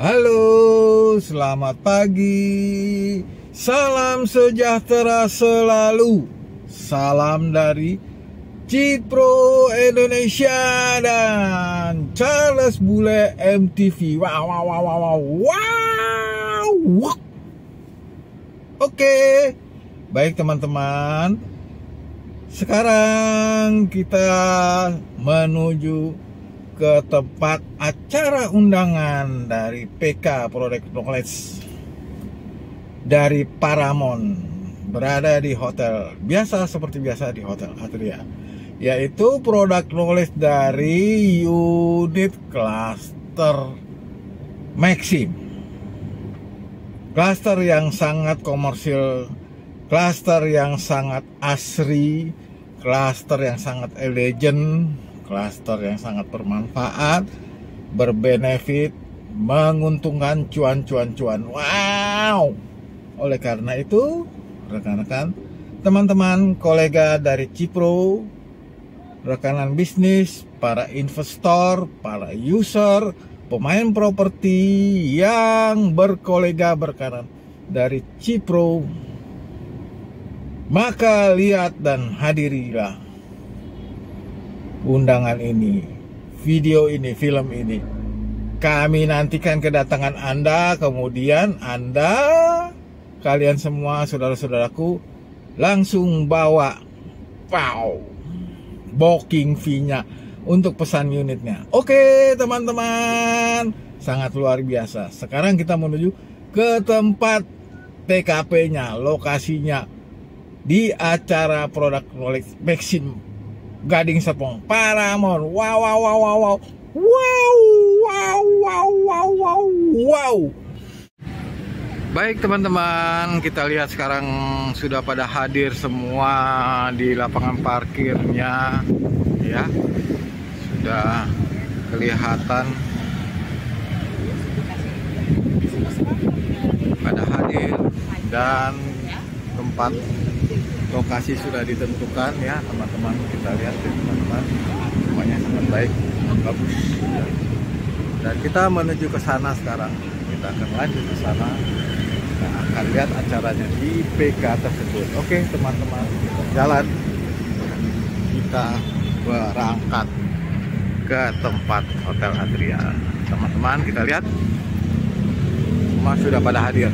Halo, selamat pagi. Salam sejahtera selalu. Salam dari Cipro Indonesia dan Charles Bule MTV. Wow. Oke. Baik teman-teman. Sekarang kita menuju ke tempat acara undangan dari PK Product Knowledge dari Paramount, berada di hotel biasa seperti biasa di Hotel Atria, yaitu Product Knowledge dari unit Cluster Maxim, cluster yang sangat komersil, cluster yang sangat asri, cluster yang sangat elegan, cluster yang sangat bermanfaat, berbenefit, menguntungkan cuan. Wow. Oleh karena itu, rekan-rekan, teman-teman, kolega dari Cipro, rekanan bisnis, para investor, para user, pemain properti yang berkolega berkanan dari Cipro, maka lihat dan hadirilah undangan ini, video ini, film ini. Kami nantikan kedatangan Anda, kemudian kalian semua saudara-saudaraku langsung bawa booking fee-nya untuk pesan unitnya. Oke teman-teman, sangat luar biasa. Sekarang kita menuju ke tempat TKP-nya, lokasinya di acara Product Knowledge Maxim Gading Serpong, Paramount. Wow. Baik teman-teman, kita lihat sekarang sudah pada hadir semua di lapangan parkirnya, ya. Sudah kelihatan pada hadir dan tempat lokasi sudah ditentukan, ya teman-teman. Kita lihat ya teman-teman, semuanya sangat baik, bagus. Dan kita menuju ke sana sekarang. Kita akan lanjut ke sana. Kita akan lihat acaranya di PK tersebut. Oke teman-teman, kita jalan. Kita berangkat ke tempat Hotel Atria. Teman-teman, kita lihat semua sudah pada hadir,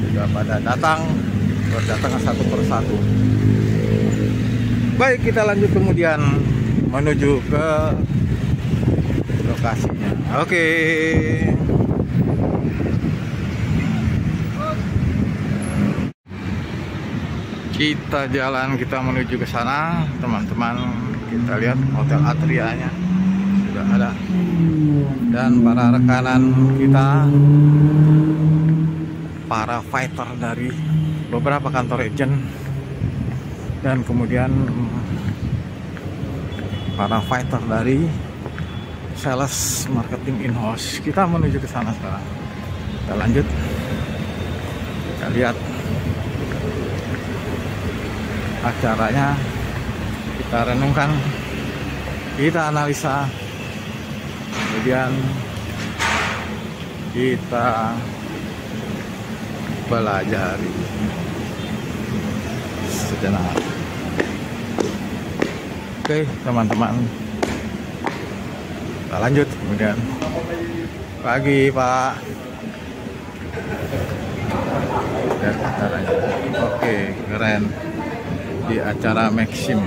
sudah pada datang, berdatangan satu persatu. Baik, kita lanjut kemudian menuju ke lokasinya. Oke. Kita jalan, kita menuju ke sana, teman-teman. Kita lihat Hotel Atrianya sudah ada, dan para rekanan kita, para fighter dari beberapa kantor agent, dan kemudian para fighter dari sales marketing in-house. Kita menuju ke sana sekarang. Kita lanjut. Kita lihat acaranya, kita renungkan, kita analisa, kemudian kita pelajari sejenak. Oke teman-teman, kita lanjut kemudian. Pagi Pak. Dan acaranya, oke, keren, di acara Maxim.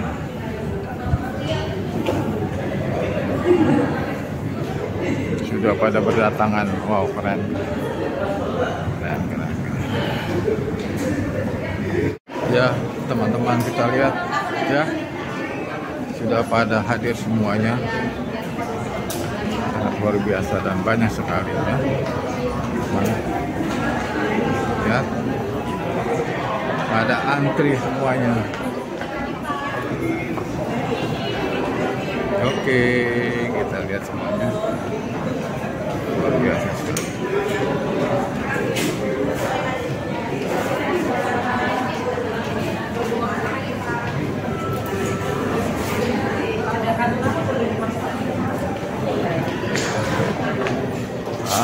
Sudah pada berdatangan. Wow, keren. Ya teman-teman, kita lihat ya, sudah pada hadir semuanya, sangat luar biasa dan banyak sekali ya. Ya, pada antri semuanya. Oke, kita lihat semuanya, luar biasa sekali.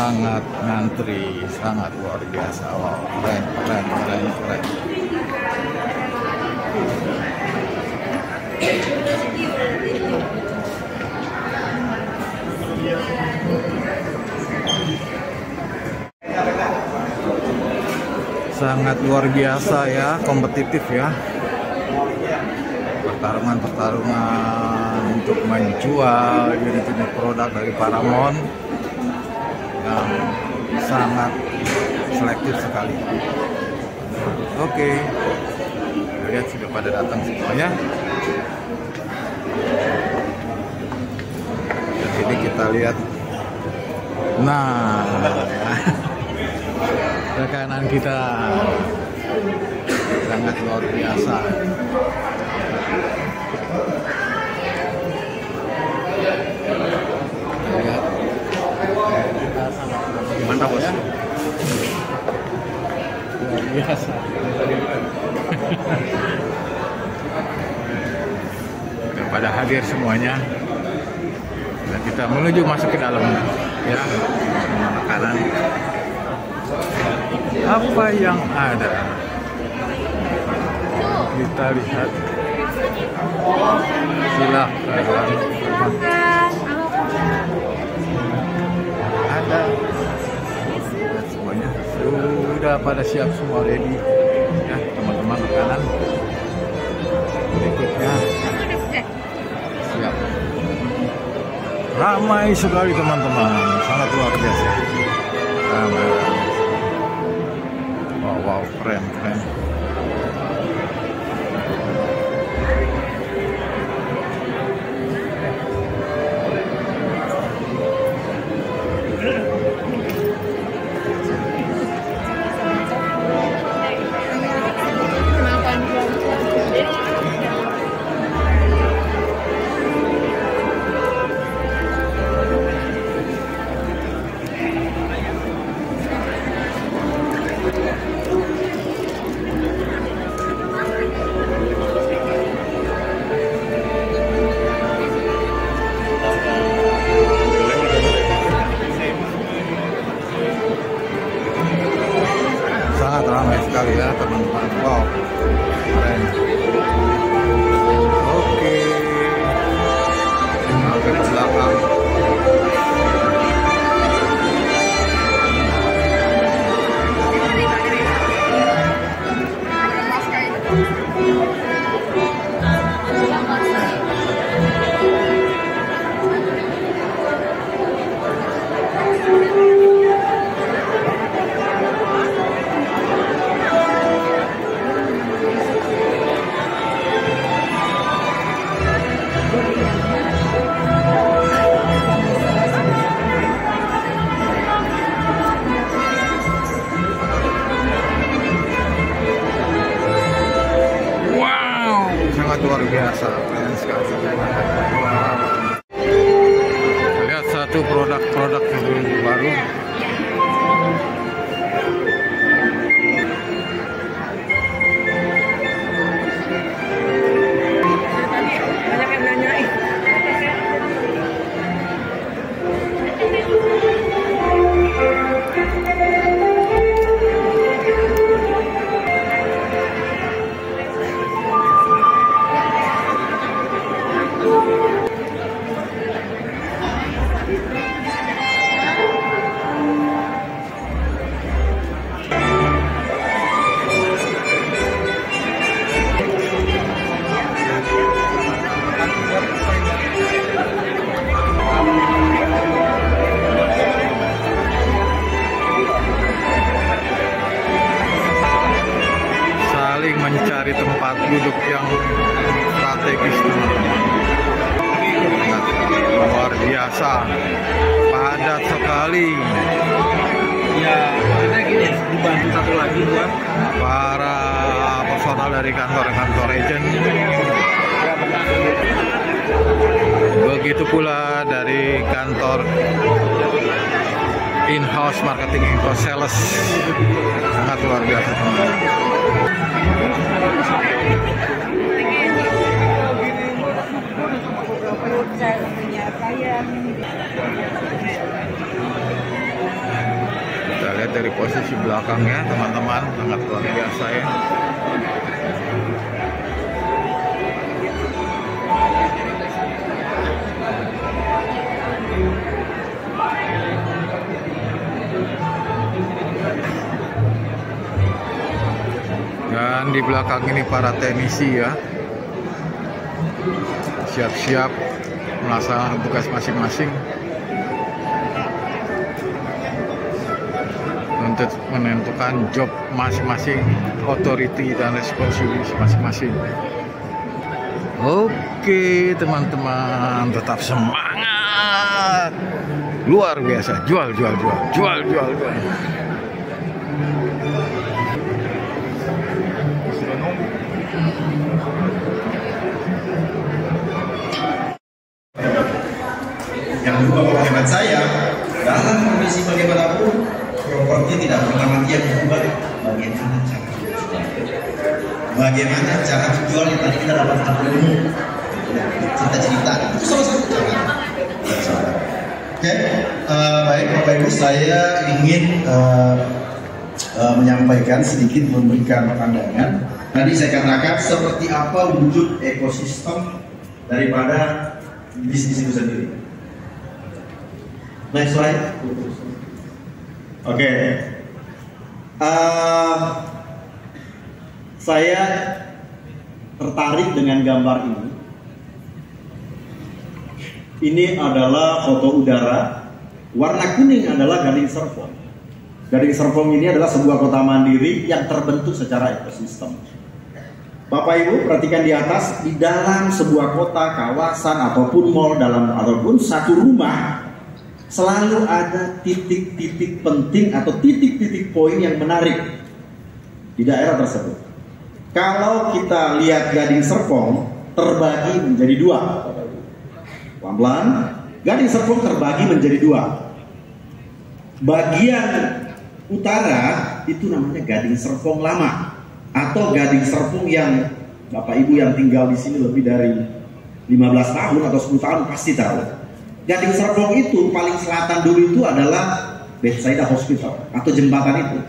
sangat ngantri, sangat luar biasa. Wow, keren, keren, keren, keren. Sangat luar biasa ya, kompetitif ya. Pertarungan untuk menjual unit-unit produk dari Paramount yang sangat selektif sekali. Oke, lihat sudah pada datang semuanya. Dan ini kita lihat, nah, rekanan kita sangat luar biasa. Mantap bos. Biasa. Sudah pada hadir semuanya. Dan kita menuju masuk ke dalam ya, makanan. Apa yang ada? Kita lihat. Silakan. Ada. Semuanya sudah pada siap semua, ready ya teman-teman. Makanan berikutnya siap. Ramai sekali teman-teman, sangat luar biasa. Ramai. Wow, wow, keren, keren. Sangat ramai sekali ya teman-teman. Wow, keren. Oke, sampai ke belakang. Sangat luar biasa, keren sekali. Wow. Lihat satu produk-produk yang baru. Banyak yang nanyain. Saling mencari tempat duduk yang strategis, teman-teman. Luar biasa, padat sekali. Ya, karena gini, dibantu satu lagi buat Para personal dari kantor-kantor agent. Begitu pula dari kantor in-house marketing, in-house sales. Sangat luar biasa, teman-teman. dari posisi belakangnya teman-teman, sangat luar biasa ya. Dan di belakang ini para teknisi ya, siap-siap melaksanakan tugas masing-masing untuk menentukan job masing-masing, authority dan responsibility masing-masing. Oke teman-teman, tetap semangat, luar biasa, jual. Yang kedua, kalau hemat saya, dalam kondisi bagaimanapun properti tidak pernah mati yang kedua, bagaimana cara dijual. Bagaimana cara dijual yang tadi kita dapat ilmu, cerita-cerita, itu salah satu cara. Oke, baik Bapak Ibu, saya ingin menyampaikan sedikit, memberikan pandangan. Tadi saya katakan seperti apa wujud ekosistem daripada bisnis itu sendiri. Next slide. Oke. Saya tertarik dengan gambar ini. Ini adalah foto udara. Warna kuning adalah Gading Serpong. Gading Serpong ini adalah sebuah kota mandiri yang terbentuk secara ekosistem. Bapak Ibu perhatikan di atas, di dalam sebuah kota, kawasan ataupun mall ataupun satu rumah, selalu ada titik-titik penting atau titik-titik poin yang menarik di daerah tersebut. Kalau kita lihat Gading Serpong terbagi menjadi dua. Pelan-pelan, Gading Serpong terbagi menjadi dua. Bagian utara itu namanya Gading Serpong lama atau Gading Serpong yang Bapak Ibu yang tinggal di sini lebih dari 15 tahun atau 10 tahun pasti tahu. Gading Serpong itu paling selatan dulu itu adalah Bethsaida Hospital atau jembatan itu.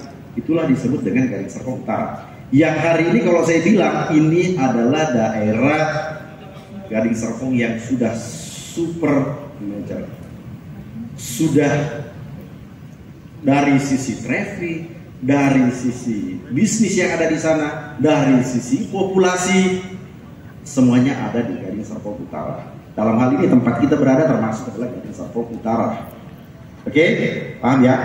Itulah disebut dengan Gading Serpong Utara. Yang hari ini kalau saya bilang ini adalah daerah Gading Serpong yang sudah super major. Sudah dari sisi traffic, dari sisi bisnis yang ada di sana, dari sisi populasi, semuanya ada di Gading Serpong Utara. Dalam hal ini tempat kita berada termasuk adalah Gading Serpong Utara. Oke, paham ya?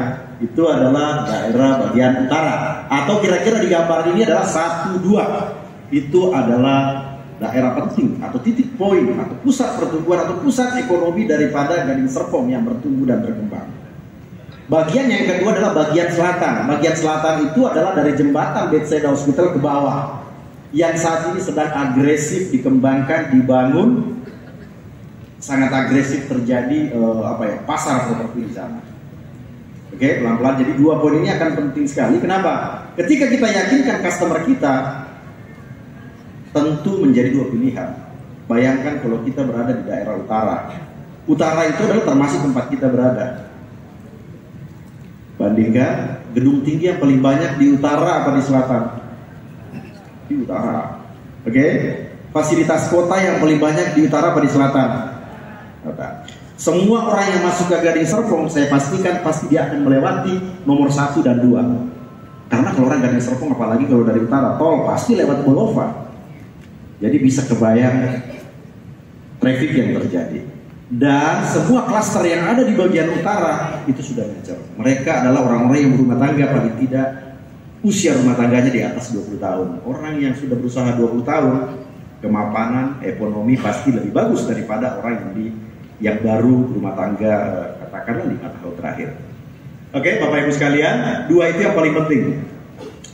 Itu adalah daerah bagian utara. Atau kira-kira di gambar ini adalah 1, 2. Itu adalah daerah penting atau titik poin atau pusat pertumbuhan atau pusat ekonomi daripada Gading Serpong yang bertumbuh dan berkembang. Bagian yang kedua adalah bagian selatan. Bagian selatan itu adalah dari jembatan Bethsaida Hospital ke bawah, yang saat ini sedang agresif dikembangkan, dibangun. Sangat agresif terjadi pasar properti di sana. Oke, pelan-pelan. Jadi dua poin ini akan penting sekali. Kenapa? Ketika kita yakinkan customer kita, tentu menjadi dua pilihan. Bayangkan kalau kita berada di daerah utara. Utara itu adalah termasuk tempat kita berada. Bandingkan gedung tinggi yang paling banyak di utara apa di selatan? Di utara. Oke? Fasilitas kota yang paling banyak di utara apa di selatan? Semua orang yang masuk ke Gading Serpong, saya pastikan pasti dia akan melewati nomor 1 dan 2. Karena kalau orang Gading Serpong, apalagi kalau dari utara, tol pasti lewat Bolova. Jadi bisa kebayang traffic yang terjadi. Dan semua klaster yang ada di bagian utara itu sudah major. Mereka adalah orang-orang yang berumah tangga, paling tidak usia rumah tangganya di atas 20 tahun. Orang yang sudah berusaha 20 tahun, kemapanan ekonomi pasti lebih bagus daripada orang yang baru rumah tangga katakanlah 5 tahun terakhir. Oke, Bapak Ibu sekalian, dua itu yang paling penting.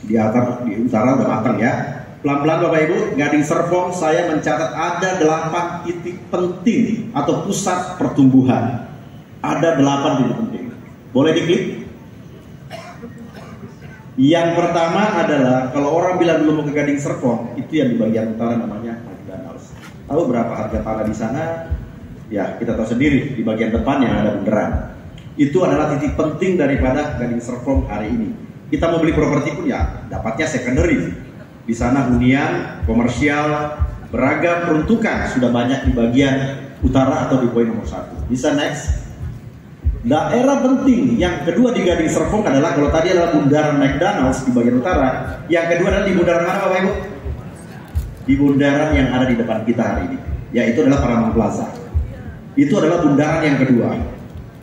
Di atas, di utara udah matang ya. Pelan-pelan Bapak Ibu, Gading Serpong saya mencatat ada 8 titik penting atau pusat pertumbuhan. Ada 8 titik penting. Boleh diklik? Yang pertama adalah kalau orang bilang belum mau ke Gading Serpong, itu yang di bagian utara namanya McDonald's. Tahu berapa harga tanah di sana? Ya, kita tahu sendiri, di bagian depan yang ada bundaran. Itu adalah titik penting daripada Gading Serpong hari ini. Kita mau beli properti pun ya dapatnya secondary. Di sana hunian, komersial, beragam peruntukan sudah banyak di bagian utara atau di poin nomor 1. Bisa next. Daerah penting yang kedua di Gading Serpong adalah, kalau tadi adalah bundaran McDonald's di bagian utara, yang kedua adalah di bundaran mana Bapak Ibu? Di bundaran yang ada di depan kita hari ini, yaitu adalah Paramount Plaza. Itu adalah bundaran yang kedua.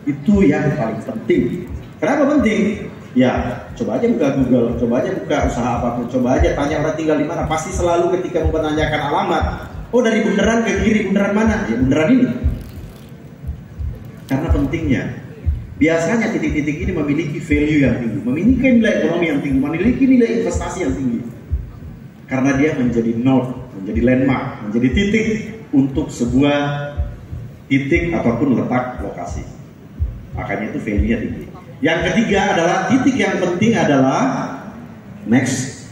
Itu yang paling penting. Kenapa penting? Ya, coba aja buka Google, coba aja buka usaha apapun, coba aja tanya orang tinggal di mana. Pasti selalu ketika menanyakan alamat, oh dari bundaran ke kiri, bundaran mana? Ya bundaran ini. Karena pentingnya. Biasanya titik-titik ini memiliki value yang tinggi, memiliki nilai ekonomi yang tinggi, memiliki nilai investasi yang tinggi. Karena dia menjadi node, menjadi landmark, menjadi titik untuk sebuah titik ataupun letak lokasi. Makanya itu value-nya tinggi. Yang ketiga adalah titik yang penting adalah next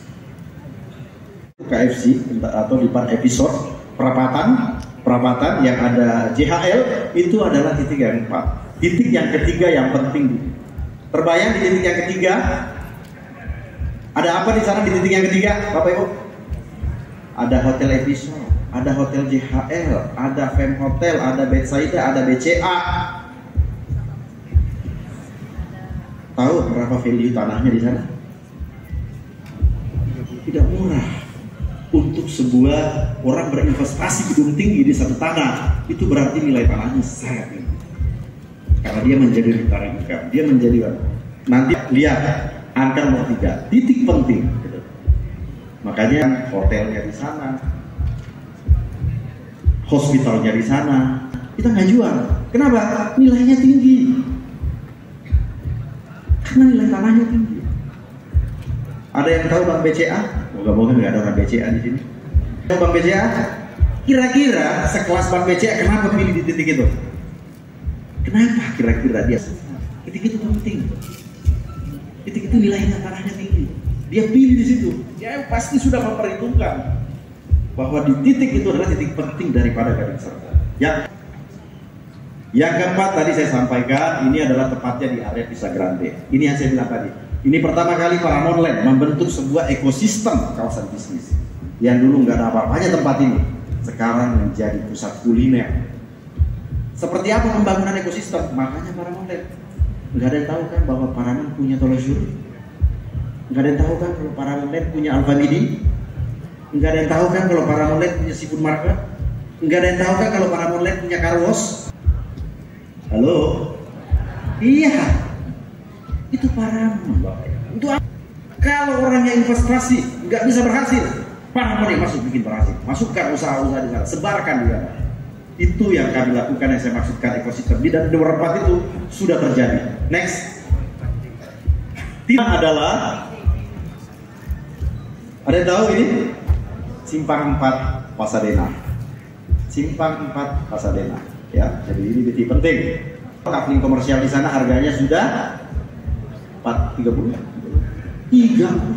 KFC atau di depan episode perapatan yang ada JHL, itu adalah titik yang keempat. Titik yang ketiga yang penting. Terbayang di titik yang ketiga ada apa di sana? Di titik yang ketiga Bapak Ibu? Ada hotel episode, ada hotel JHL, ada Fem Hotel, ada Betsaida, ada BCA. Tahu berapa value tanahnya di sana? Tidak murah. Untuk sebuah orang berinvestasi gedung tinggi di satu tanah, itu berarti nilai tanahnya sangat tinggi. Karena dia menjadi recurring income, dia menjadi, nanti lihat angka nomor 3, titik penting. Gitu. Makanya hotelnya di sana, hospitalnya di sana, kita nggak jual. Kenapa? Nilainya tinggi. Karena nilai tanahnya tinggi. Ada yang tahu Bank BCA? Moga-moga nggak ada orang BCA di sini. Bank BCA? Kira-kira sekelas Bank BCA kenapa pilih di titik itu? Kenapa kira-kira dia? Titik itu penting. Titik itu nilainya tanahnya tinggi. Dia pilih di situ. Dia pasti sudah memperhitungkan bahwa di titik itu adalah titik penting daripada Gading Serpong. Yang keempat tadi saya sampaikan, ini adalah tepatnya di area Pisa Grande. Ini yang saya bilang tadi. Ini pertama kali Paramount Land membentuk sebuah ekosistem kawasan bisnis. Yang dulu nggak ada apa-apanya tempat ini, sekarang menjadi pusat kuliner. Seperti apa pembangunan ekosistem? Makanya Paramount Land. Nggak ada yang tahu kan bahwa Paramount punya Tolosur? Nggak ada yang tahu kan kalau Paramount Land punya Alfamidi? Nggak ada yang tahu kan kalau Paramount Land punya Seafood Market? Nggak ada yang tahu kan kalau Paramount Land punya Car Wash? Halo? Iya. Itu Paramount, Bapak. Untuk apa? Kalau orangnya investasi nggak bisa berhasil, Paramount yang masuk bikin berhasil. Masukkan usaha-usaha di sana, sebarkan di sana. Itu yang kami lakukan, yang saya maksudkan ekosistem. Dan nomor 4 itu sudah terjadi. Next. Titik adalah, ada yang tahu ini? Simpang 4 Pasadena. Simpang 4 Pasadena. Ya, jadi ini titik penting. Kafling komersial di sana harganya sudah 30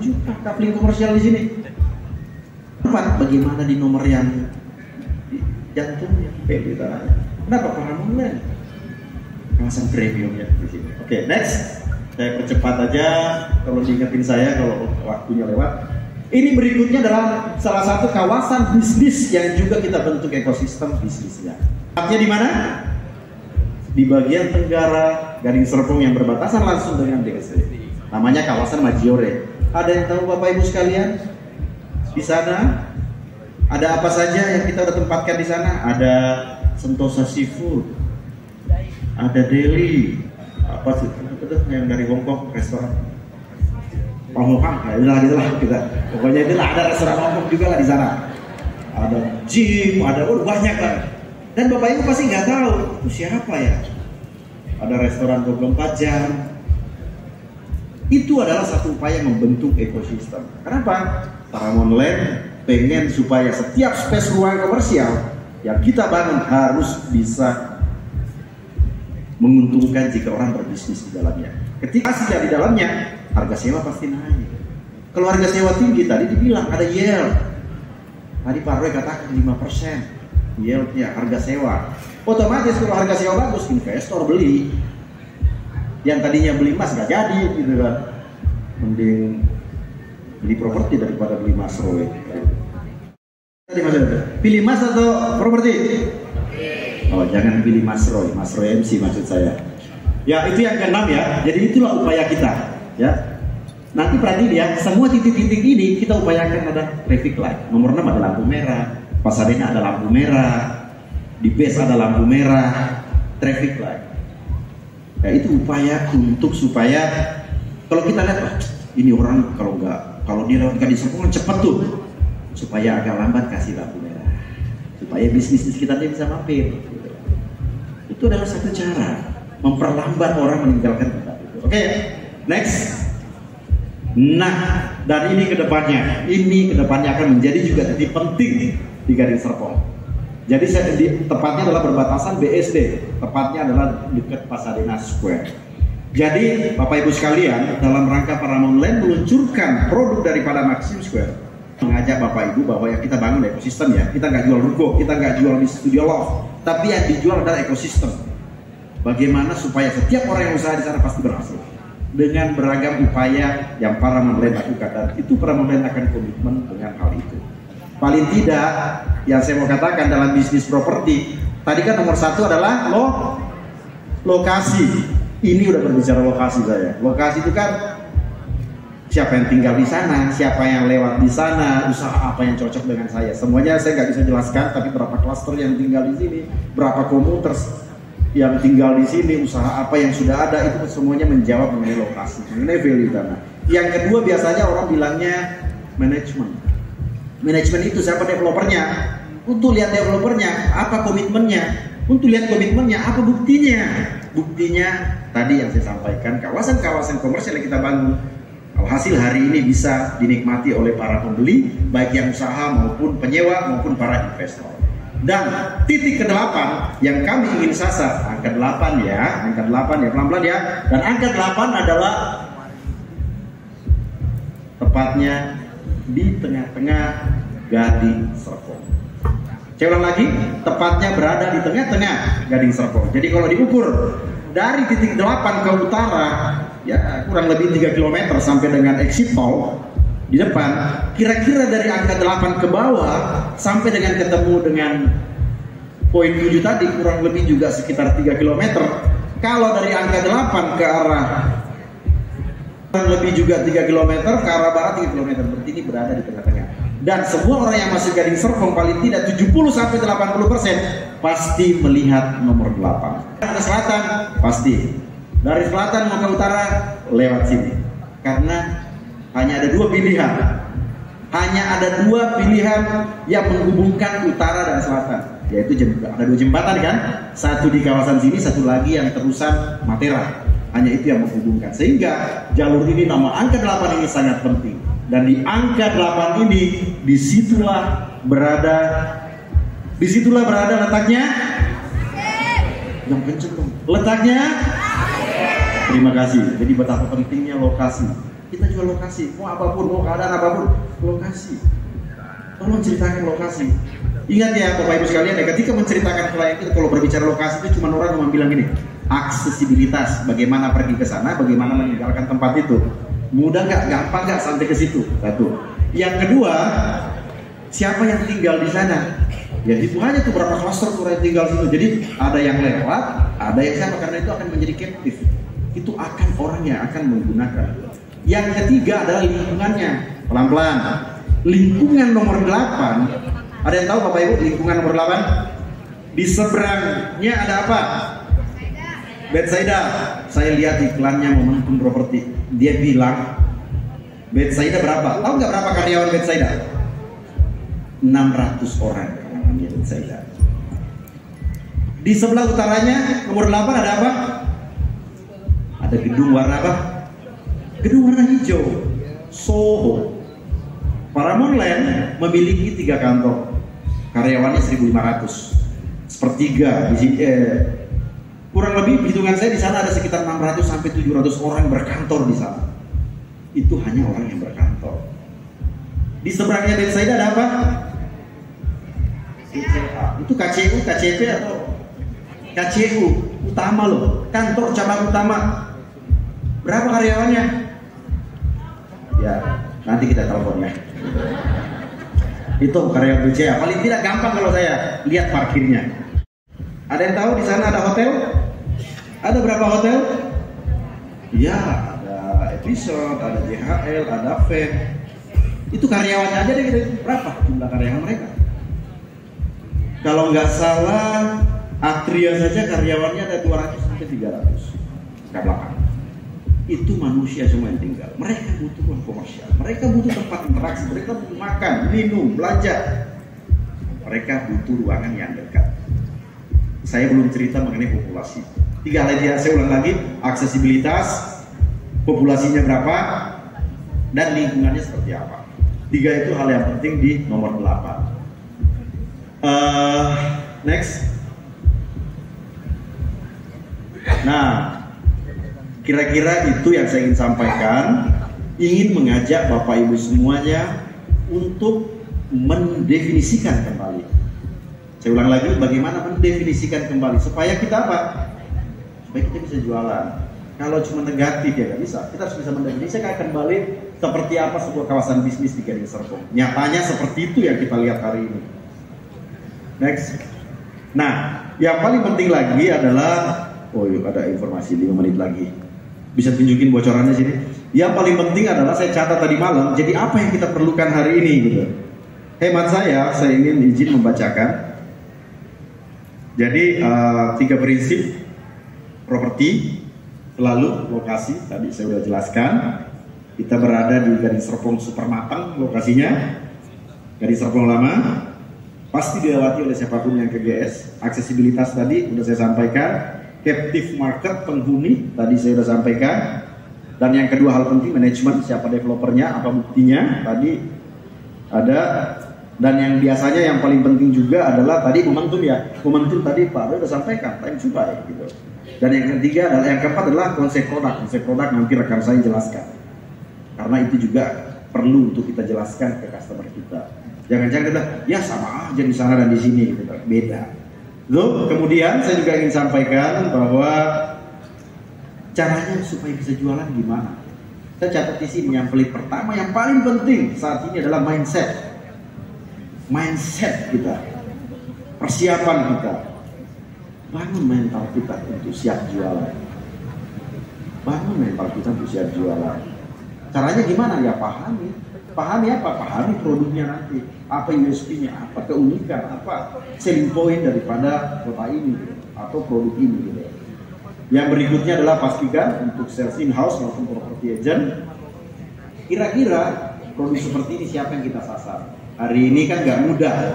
juta kafling komersial di sini. Bagaimana di nomor yang jantungnya, value tanahnya. Kenapa Paramount Land? Kawasan premiumnya di sini. Oke, next. Saya percepat aja kalau diingetin saya kalau waktunya lewat. Ini berikutnya adalah salah satu kawasan bisnis yang juga kita bentuk ekosistem bisnisnya. Tempatnya di mana? Di bagian tenggara Gading Serpong yang berbatasan langsung dengan DSD. Namanya kawasan Maggiore. Ada yang tahu Bapak Ibu sekalian? Di sana ada apa saja yang kita udah tempatkan di sana? Ada Sentosa Seafood, ada Deli, apa sih? Itu yang dari Hongkong, restoran Hongkong, nah itulah kita. Pokoknya itulah ada restoran Hongkong juga lah di sana. Ada gym, ada banyak lah. Dan Bapak Ibu pasti nggak tahu itu siapa ya. Ada restoran 24 jam. Itu adalah satu upaya membentuk ekosistem. Kenapa? Paramount Land pengen supaya setiap space ruang komersial yang kita bangun harus bisa menguntungkan jika orang berbisnis di dalamnya. Ketika sudah di dalamnya, harga sewa pasti naik. Kalau harga sewa tinggi, tadi dibilang ada yield. Tadi Pak Roy katakan 5% yieldnya harga sewa. Otomatis kalau harga sewa bagus, investor beli. Yang tadinya beli emas nggak jadi gitu kan. Mending beli properti daripada beli Mas Roy. Tadi Mas Roy, pilih emas atau properti? Oh, jangan pilih Mas Roy MC maksud saya. Ya, itu yang keenam ya. Jadi itulah upaya kita, ya. Nanti perhatiin ya, semua titik-titik ini kita upayakan ada traffic light. Nomor 6 ada lampu merah, Pasadena ada lampu merah, di base ada lampu merah, traffic light. Ya, itu upaya untuk supaya kalau kita lihat, ini orang kalau dia lewat Gading Serpong cepat tuh, supaya agak lambat kasih lampu merah, supaya bisnis kita bisa mampir. Gitu. Itu adalah satu cara memperlambat orang meninggalkan tempat itu. Oke, next. Nah, dan ini kedepannya akan menjadi juga titik penting di Gading Serpong. Jadi tepatnya adalah berbatasan BSD, tepatnya adalah dekat Pasadena Square. Jadi Bapak Ibu sekalian, dalam rangka Paramount Land meluncurkan produk daripada Maxim Square, mengajak Bapak Ibu bahwa yang kita bangun ekosistem ya. Kita nggak jual ruko, kita nggak jual di studio loft, tapi yang dijual adalah ekosistem. Bagaimana supaya setiap orang yang usaha di sana pasti berhasil dengan beragam upaya yang Paramount Land lakukan, dan itu Paramount Land akan komitmen dengan hal itu. Paling tidak yang saya mau katakan dalam bisnis properti, tadi kan nomor satu adalah lokasi. Ini udah berbicara lokasi saya. Lokasi itu kan siapa yang tinggal di sana, siapa yang lewat di sana, usaha apa yang cocok dengan saya. Semuanya saya nggak bisa jelaskan, tapi berapa klaster yang tinggal di sini, berapa komuter yang tinggal di sini, usaha apa yang sudah ada, itu semuanya menjawab mengenai lokasi, mengenai value tanah. Yang kedua biasanya orang bilangnya manajemen. Manajemen itu siapa developernya? Untuk lihat developernya, apa komitmennya? Untuk lihat komitmennya, apa buktinya? Buktinya tadi yang saya sampaikan, kawasan-kawasan komersial yang kita bangun, alhasil hari ini bisa dinikmati oleh para pembeli, baik yang usaha maupun penyewa maupun para investor. Dan titik ke-8 yang kami ingin sasar, angka 8 ya, pelan-pelan ya. Dan angka 8 adalah tepatnya di tengah-tengah Gading Serpong. Saya ulang lagi, tepatnya berada di tengah-tengah Gading Serpong. Jadi kalau diukur dari titik 8 ke utara, ya kurang lebih 3 km sampai dengan exit tol di depan, kira-kira dari angka 8 ke bawah sampai dengan ketemu dengan poin 7 tadi kurang lebih juga sekitar 3 km. Kalau dari angka 8 ke arah kurang lebih juga 3 km, ke arah barat 3 km, berarti ini berada di tengah-tengah. Dan semua orang yang masuk Gading Serpong paling tidak 70-80% pasti melihat nomor 8. Ke selatan pasti, dari selatan mau ke utara lewat sini. Karena hanya ada dua pilihan yang menghubungkan utara dan selatan, yaitu ada 2 jembatan kan, satu di kawasan sini, satu lagi yang terusan Matera. Hanya itu yang menghubungkan, sehingga jalur ini nama angka 8 ini sangat penting. Dan di angka 8 ini disitulah berada letaknya yang kenceng dong. Letaknya, terima kasih. Jadi betapa pentingnya lokasi. Kita jual lokasi, mau apapun, mau keadaan apapun, lokasi. Tolong ceritakan lokasi. Ingat ya Bapak Ibu sekalian, ya, ketika menceritakan klien itu, kalau berbicara lokasi itu cuma orang yang bilang gini, aksesibilitas, bagaimana pergi ke sana, bagaimana meninggalkan tempat itu. Mudah nggak, gampang nggak sampai ke situ. Satu. Yang kedua, siapa yang tinggal di sana? Ya itu hanya tuh berapa klaster tuh yang tinggal situ. Jadi ada yang lewat, ada yang siapa, karena itu akan menjadi captive. Itu akan orang yang akan menggunakan. Yang ketiga adalah lingkungannya. Pelan-pelan. Lingkungan nomor 8. Ada yang tahu Bapak Ibu lingkungan nomor 8? Di seberangnya ada apa? Bethsaida. Saya lihat iklannya Momentum Property. Dia bilang Bethsaida berapa? Tahu nggak berapa karyawan Bethsaida? 600 orang karyawannya Bethsaida. Di sebelah utaranya nomor 8 ada apa? Ada gedung warna apa? Gedung warna hijau. Soho. Paramount Land memiliki 3 kantor. Karyawannya 1.500. Sepertiga di sini. Kurang lebih perhitungan saya di sana ada sekitar 600 sampai 700 orang berkantor di sana. Itu hanya orang yang berkantor. Di seberangnya Bethsaida ada apa? Itu KCU, KCP atau KCU utama loh, kantor cabang utama. Berapa karyawannya? Ya, nanti kita telepon ya. Itu karyawan BCA. Paling tidak gampang kalau saya lihat parkirnya. Ada yang tahu di sana ada hotel? Ada berapa hotel? Ya, ada Episode, ada JHL, ada Ven. Itu karyawannya aja deh gitu. Berapa jumlah karyawan mereka? Kalau nggak salah, Atria saja karyawannya ada 200 sampai 300 ke belakang. Itu manusia semua yang tinggal. Mereka butuh ruang komersial, mereka butuh tempat interaksi, mereka butuh makan, minum, belanja. Mereka butuh ruangan yang dekat. Saya belum cerita mengenai populasi. 3 hal aja, saya ulang lagi: aksesibilitas, populasinya berapa, dan lingkungannya seperti apa. 3 itu hal yang penting di nomor 8. Next. Nah, kira-kira itu yang saya ingin sampaikan. Ingin mengajak Bapak Ibu semuanya untuk mendefinisikan kembali. Saya ulang lagi, bagaimana mendefinisikan kembali supaya kita apa? Supaya kita bisa jualan. Kalau cuma negatif ya nggak bisa. Kita harus bisa mendefinisikan kembali seperti apa sebuah kawasan bisnis di Gading Serpong. Nyatanya seperti itu yang kita lihat hari ini. Next. Nah, yang paling penting lagi adalah, oh yuk ada informasi 5 menit lagi. Bisa tunjukin bocorannya sini. Yang paling penting adalah saya catat tadi malam. Jadi apa yang kita perlukan hari ini gitu. Hemat saya ingin izin membacakan. Jadi 3 prinsip properti, selalu lokasi. Tadi saya sudah jelaskan. Kita berada di Gading Serpong super matang lokasinya. Gading Serpong lama. Pasti dilewati oleh siapapun yang ke GS. Aksesibilitas tadi sudah saya sampaikan. Captive market, penghuni tadi saya sudah sampaikan. Dan yang kedua hal penting, manajemen, siapa developernya, apa buktinya tadi ada. Dan yang biasanya yang paling penting juga adalah tadi momentum ya. Momentum tadi Pak Roy sudah sampaikan, time to buy gitu. Dan yang ketiga adalah, yang keempat adalah konsep produk. Konsep produk nanti rekan saya jelaskan. Karena itu juga perlu untuk kita jelaskan ke customer kita. Jangan-jangan kita, ya sama aja di sana dan di sini gitu. Beda. Loh, kemudian saya juga ingin sampaikan bahwa caranya supaya bisa jualan gimana. Saya catat di sini yang pertama, yang paling penting saat ini adalah mindset. Mindset kita, persiapan kita, bangun mental kita untuk siap jualan. Bangun mental kita untuk siap jualan. Caranya gimana? Ya pahami apa? Pahami produknya nanti. Apa USP-nya, apa keunikan, apa selling point daripada kota ini gitu, atau produk ini gitu. Yang berikutnya adalah pastikan untuk sales in-house maupun property agent, kira-kira produk seperti ini siapa yang kita sasar. Hari ini kan nggak mudah ya.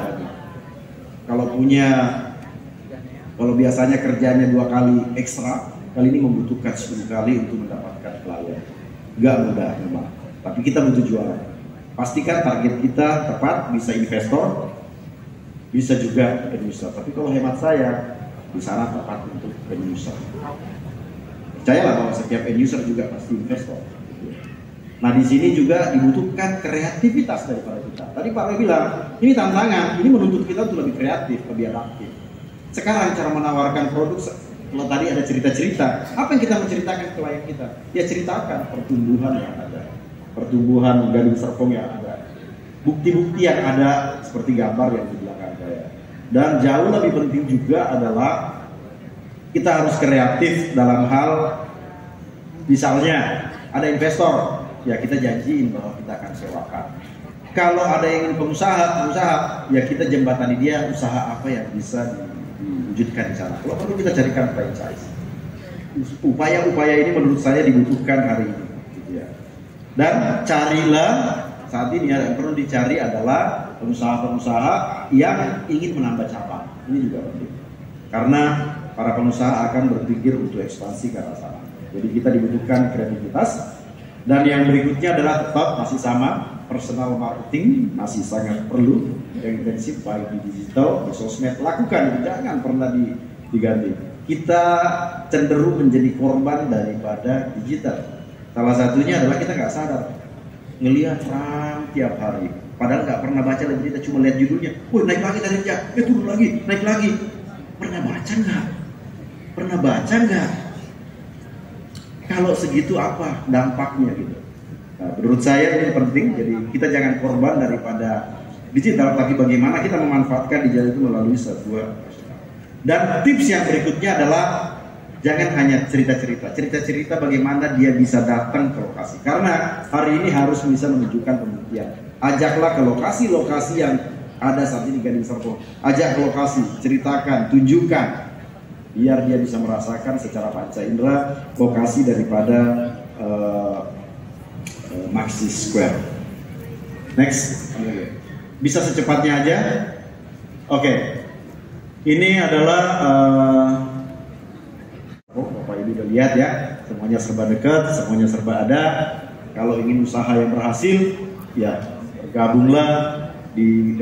Kalau biasanya kerjanya 2 kali ekstra, kali ini membutuhkan 10 kali untuk mendapatkan klien. Nggak mudah memang, tapi kita butuh jualan. Pastikan target kita tepat, bisa investor, bisa juga end user. Tapi kalau hemat saya, di sana tepat untuk end user. Percayalah bahwa setiap end user juga pasti investor. Nah di sini juga dibutuhkan kreativitas daripada kita. Tadi Pak Roy bilang, ini tantangan, ini menuntut kita untuk lebih kreatif, lebih adaptif. Sekarang cara menawarkan produk, kalau tadi ada cerita-cerita, apa yang kita menceritakan ke klien kita? Ya ceritakan pertumbuhan yang ada, pertumbuhan Gading Serpong yang ada, bukti-bukti yang ada seperti gambar yang di belakang saya. Dan jauh lebih penting juga adalah kita harus kreatif dalam hal, misalnya ada investor, ya kita janjiin bahwa kita akan sewakan. Kalau ada yang pengusaha, ya kita jembatani dia usaha apa yang bisa diwujudkan di sana. Kalau perlu kita carikan franchise. Upaya-upaya ini menurut saya dibutuhkan hari ini. Gitu ya. Dan carilah saat ini yang perlu dicari adalah pengusaha-pengusaha yang ingin menambah cabang. Ini juga penting. Karena para pengusaha akan berpikir untuk ekspansi ke arah sana. Jadi kita dibutuhkan kreativitas. Dan yang berikutnya adalah tetap masih sama, personal marketing masih sangat perlu, yang intensif baik di digital, di sosmed, lakukan, jangan pernah diganti. Kita cenderung menjadi korban daripada digital. Salah satunya adalah kita nggak sadar, ngelihat orang tiap hari, padahal nggak pernah baca lagi, kita cuma lihat judulnya, naik lagi tarifnya, turun lagi, naik lagi. Pernah baca nggak? Kalau segitu apa dampaknya gitu? Nah, menurut saya ini penting. Jadi kita jangan korban daripada digital, tapi bagaimana kita memanfaatkan digital itu melalui sebuah. Dan tips yang berikutnya adalah jangan hanya cerita-cerita bagaimana dia bisa datang ke lokasi. Karena hari ini harus bisa menunjukkan pembuktian. Ajaklah ke lokasi-lokasi yang ada saat ini Gading Serpong. Ajak ke lokasi, ceritakan, tunjukkan, biar dia bisa merasakan secara panca indera lokasi daripada Maxis Square. Next, bisa secepatnya aja. Oke. Ini adalah Bapak Ibu udah lihat ya, semuanya serba dekat, semuanya serba ada. Kalau ingin usaha yang berhasil, ya bergabunglah di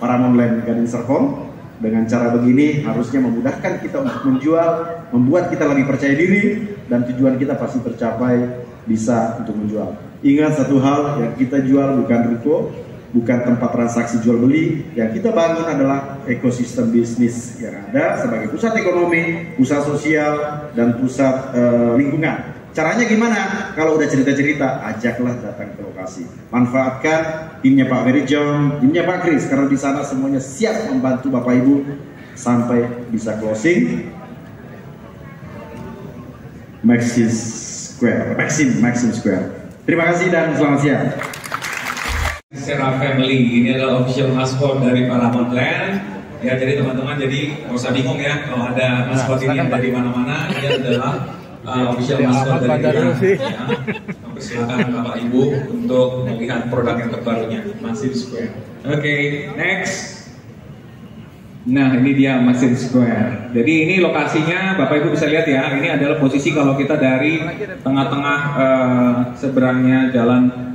Paramount Land Gading Serpong. Dengan cara begini harusnya memudahkan kita untuk menjual, membuat kita lebih percaya diri, dan tujuan kita pasti tercapai, bisa untuk menjual. Ingat satu hal, yang kita jual bukan ruko, bukan tempat transaksi jual beli. Yang kita bangun adalah ekosistem bisnis yang ada sebagai pusat ekonomi, pusat sosial, dan pusat lingkungan. Caranya gimana? Kalau udah cerita-cerita, ajaklah datang ke lokasi. Manfaatkan timnya Pak Ferry John, timnya Pak Kris, karena di sana semuanya siap membantu Bapak Ibu sampai bisa closing. Maxim Square. Terima kasih dan selamat siang. Serap Family, ini adalah official mascot dari Paramount Land. Ya, jadi teman-teman, jadi nggak usah bingung ya kalau ada mascot ini yang dari mana-mana. Ini adalah official mascot dari kita. Ya. Silakan Bapak Ibu untuk melihat produk yang terbarunya, Maxim Square. Oke, next. Nah, ini dia Maxim Square. Jadi ini lokasinya, Bapak Ibu bisa lihat ya. Ini adalah posisi kalau kita dari tengah-tengah seberangnya jalan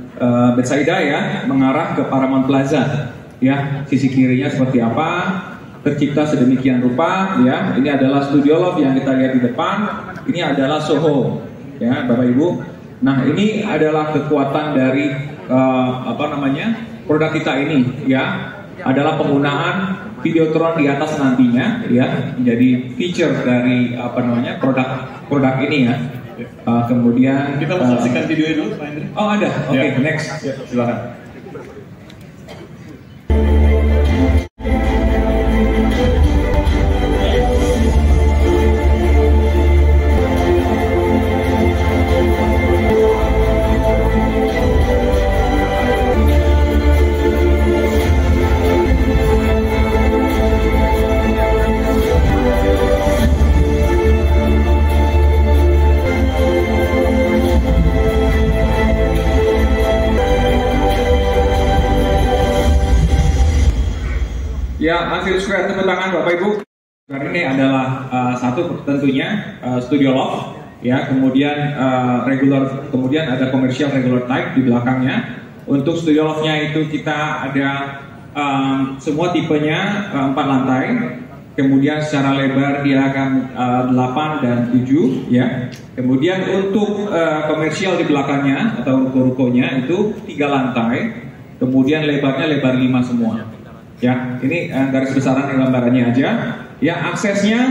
Betsaida ya, mengarah ke Paramount Plaza. Ya, sisi kirinya seperti apa? Tercipta sedemikian rupa. Ya, ini adalah Studio Love yang kita lihat di depan. Ini adalah Soho. Ya, Bapak Ibu. Nah, ini adalah kekuatan dari produk kita ini. Ya, adalah penggunaan Videotron di atas nantinya, ya, menjadi feature dari produk ini ya. Kemudian Kita mau saksikan video dulu, Pak Indri. Oh ada, oke, Ya. next, Ya, silakan. Ya, Maxim Square, tepuk tangan Bapak Ibu. Ini adalah satu tentunya Studio Love, ya, kemudian kemudian ada commercial regular type di belakangnya. Untuk Studio Love-nya itu kita ada semua tipenya 4 lantai. Kemudian secara lebar dia akan 8 dan 7, ya. Kemudian untuk komersial di belakangnya atau ruko-rukonya itu 3 lantai. Kemudian lebarnya lebar 5 semua. Ya, ini garis besaran gambarannya aja. Ya, aksesnya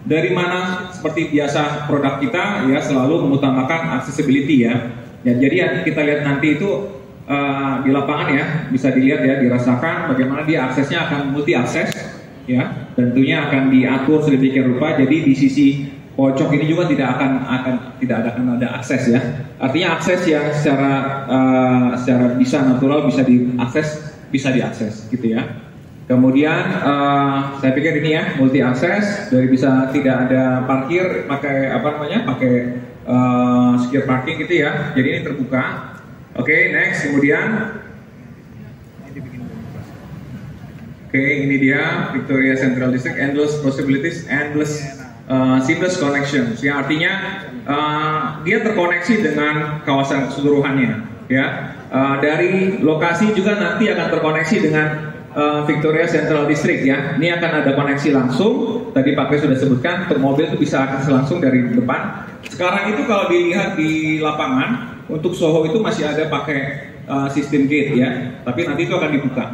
dari mana seperti biasa produk kita ya selalu mengutamakan accessibility ya. Ya, jadi yang kita lihat nanti itu di lapangan ya, bisa dilihat ya, dirasakan bagaimana dia aksesnya akan multi akses ya. Tentunya akan diatur sedemikian rupa. Jadi di sisi pojok ini juga tidak akan ada akses ya. Artinya akses yang secara bisa natural bisa diakses gitu ya. Kemudian saya pikir ini ya multi akses, dari bisa tidak ada parkir pakai secure parking gitu ya. Jadi ini terbuka. Oke, next. Kemudian ini dia Victoria Central District, endless possibilities, endless seamless connections. Ya, artinya dia terkoneksi dengan kawasan keseluruhannya ya. Dari lokasi juga nanti akan terkoneksi dengan Victoria Central District ya. Ini akan ada koneksi langsung. Tadi Pak Kris sudah sebutkan, untuk mobil itu bisa akses langsung dari depan. Sekarang itu kalau dilihat di lapangan, untuk Soho itu masih ada pakai sistem gate ya. Tapi nanti itu akan dibuka.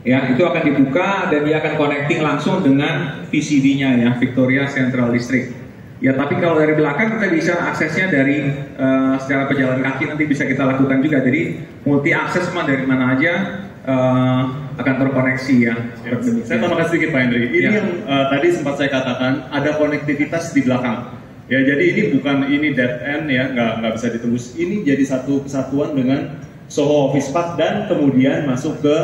Ya, itu akan dibuka dan dia akan connecting langsung dengan VCD-nya ya, Victoria Central District. Ya, tapi kalau dari belakang kita bisa aksesnya dari secara pejalan kaki nanti bisa kita lakukan juga. Jadi multi akses mah dari mana aja akan terkoneksi ya. Saya tambahkan sedikit Pak Hendri. Ini yang tadi sempat saya katakan ada konektivitas di belakang. Ya, jadi ini bukan ini dead end ya, nggak bisa ditembus. Ini jadi satu kesatuan dengan Soho Office Park dan kemudian masuk ke